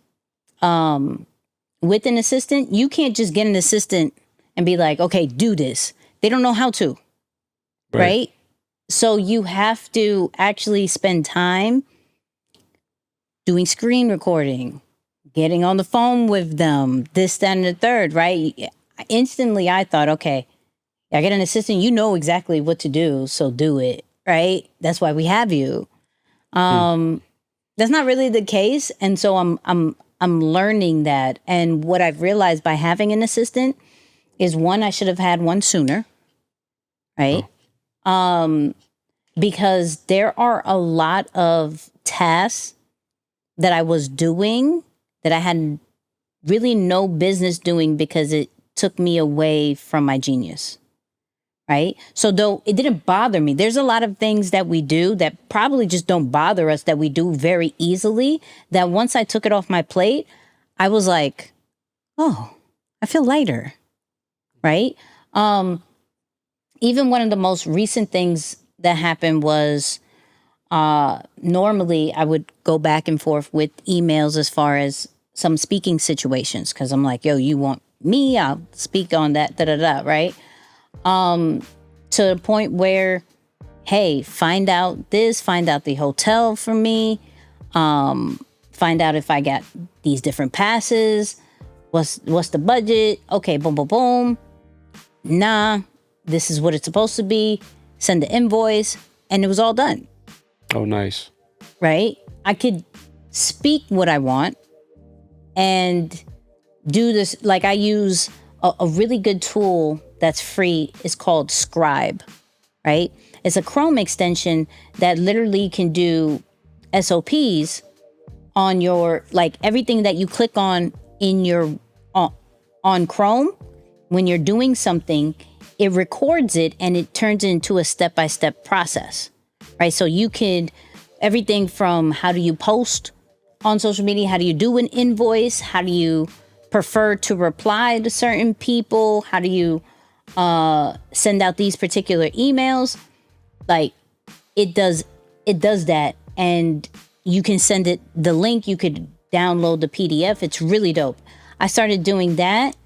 with an assistant, you can't just get an assistant and be like, okay, do this. They don't know how to, right? So you have to actually spend time doing screen recording, getting on the phone with them, this, that, and the third, right? Instantly, I thought, okay, I get an assistant, you know exactly what to do, so do it, right? That's why we have you. That's not really the case, and so I'm learning that. And what I've realized by having an assistant is, one, I should have had one sooner, right? Because there are a lot of tasks that I was doing that I had really no business doing because it took me away from my genius, right? So though it didn't bother me, there's a lot of things that we do that probably just don't bother us, that we do very easily, that once I took it off my plate, I was like, oh, I feel lighter, right? Even one of the most recent things that happened was, normally I would go back and forth with emails as far as some speaking situations, because I'm like, yo, you want me? I'll speak on that, right? To the point where, hey, find out this, find out the hotel for me, find out if I got these different passes, what's the budget? Okay, boom, boom, boom. Nah, this is what it's supposed to be. Send the invoice, and it was all done. Oh, nice. Right? I could speak what I want and do this. Like, I use a really good tool that's free. It's called Scribe, right? It's a Chrome extension that literally can do SOPs on your, like, everything that you click on in your, on Chrome. When you're doing something, it records it and it turns it into a step-by-step process, right? So you could, everything from how do you post on social media, how do you do an invoice, how do you prefer to reply to certain people, how do you send out these particular emails, like it does that, and you can send it the link, you could download the PDF. It's really dope. I started doing that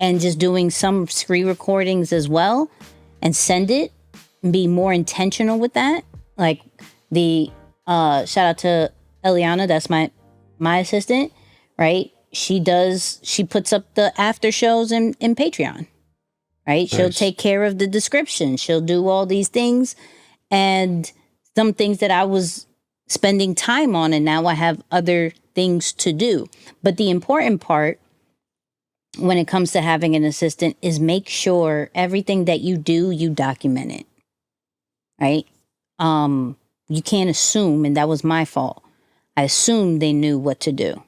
and just doing some screen recordings as well, and send it and be more intentional with that. Like the shout out to Eliana, that's my assistant, right? She puts up the after shows in Patreon, right? Nice. She'll take care of the description. She'll do all these things, and some things that I was spending time on, and now I have other things to do. But the important part when it comes to having an assistant is make sure everything that you do, you document it, right? You can't assume, and that was my fault. I assumed they knew what to do.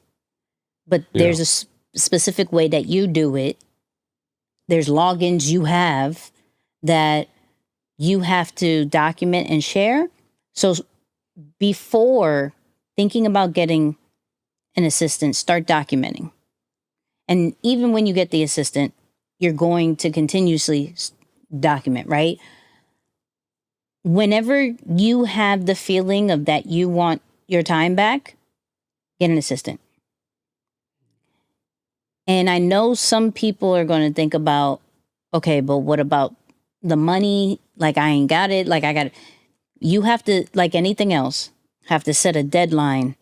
But there's a specific way that you do it. There's logins you have that you have to document and share. So before thinking about getting an assistant, start documenting. And even when you get the assistant, you're going to continuously document, right? Whenever you have the feeling of that you want your time back, get an assistant. And I know some people are going to think about, okay, but what about the money? Like, I ain't got it. Like, I got it. You have to, like anything else, have to set a deadline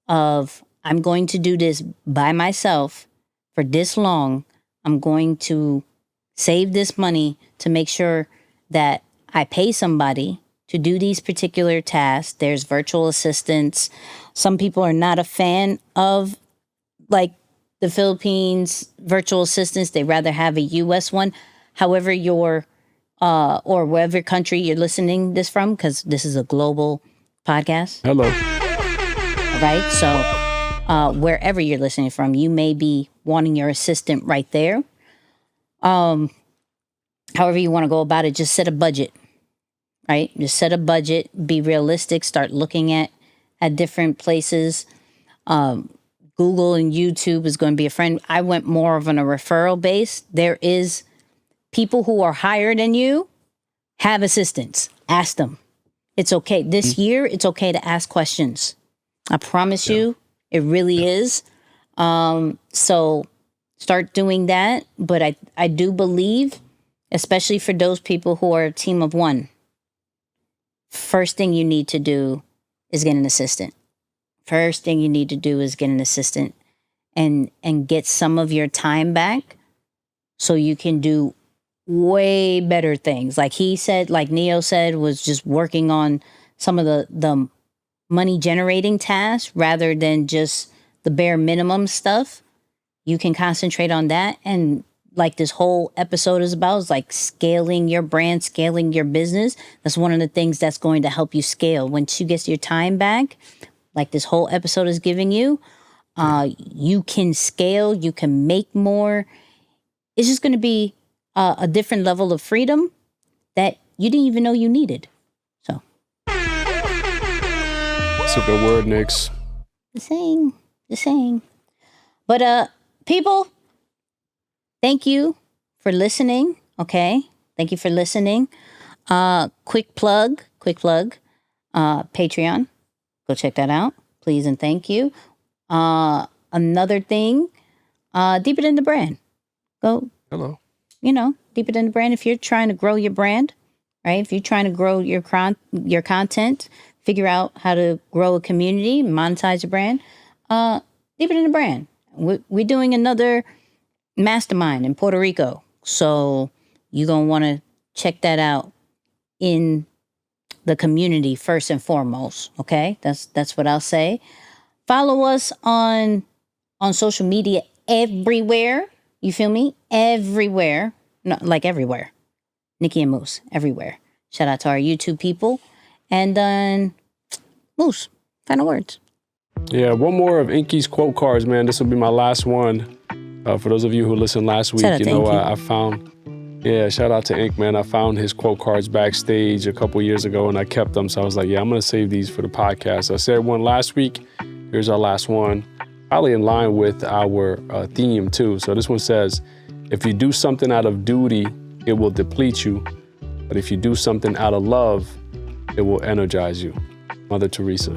of, I'm going to do this by myself for this long. I'm going to save this money to make sure that I pay somebody to do these particular tasks. There's virtual assistants. Some people are not a fan of like the Philippines virtual assistants. They rather have a US one. However, your or wherever country you're listening this from, because this is a global podcast. Hello. Right? So wherever you're listening from, you may be wanting your assistant right there. However you want to go about it, just set a budget, right? Just set a budget, be realistic, start looking at different places. Google and YouTube is going to be a friend. I went more of on a referral base. There is people who are higher than you have assistants. Ask them. It's okay. This year, it's okay to ask questions. I promise you, it really is. So start doing that. But I do believe, especially for those people who are a team of one, first thing you need to do is get an assistant. First thing you need to do is get an assistant and get some of your time back so you can do way better things. Like he said, like Neo said, was just working on some of the money generating tasks rather than just the bare minimum stuff. You can concentrate on that. And like this whole episode is about is like scaling your brand, scaling your business. That's one of the things that's going to help you scale. Once you get your time back, like this whole episode is giving you, you can scale, you can make more. It's just going to be a different level of freedom that you didn't even know you needed. So. That's a good word, Nix. Just saying. But people, thank you for listening. Okay. Thank you for listening. Quick plug, Patreon. Go check that out, please and thank you. Another thing, Deeper Than the Brand. Go. Hello. Deeper Than the Brand. If you're trying to grow your brand, right? If you're trying to grow your content, figure out how to grow a community, monetize your brand, Deeper Than the Brand. We're doing another mastermind in Puerto Rico. So you're going to want to check that out in the community first and foremost. Okay. That's what I'll say. Follow us on social media everywhere. You feel me? Everywhere. No, like everywhere. Nicky and Moose, everywhere. Shout out to our YouTube people. And then, Moose, final words. Yeah, one more of Inky's quote cards, man. This will be my last one. For those of you who listened last week, I found, shout out to Ink, man. I found his quote cards backstage a couple years ago and I kept them. So I was like, I'm going to save these for the podcast. I said one last week. Here's our last one. Probably in line with our theme too. So this one says, if you do something out of duty, it will deplete you. But if you do something out of love, it will energize you. Mother Teresa.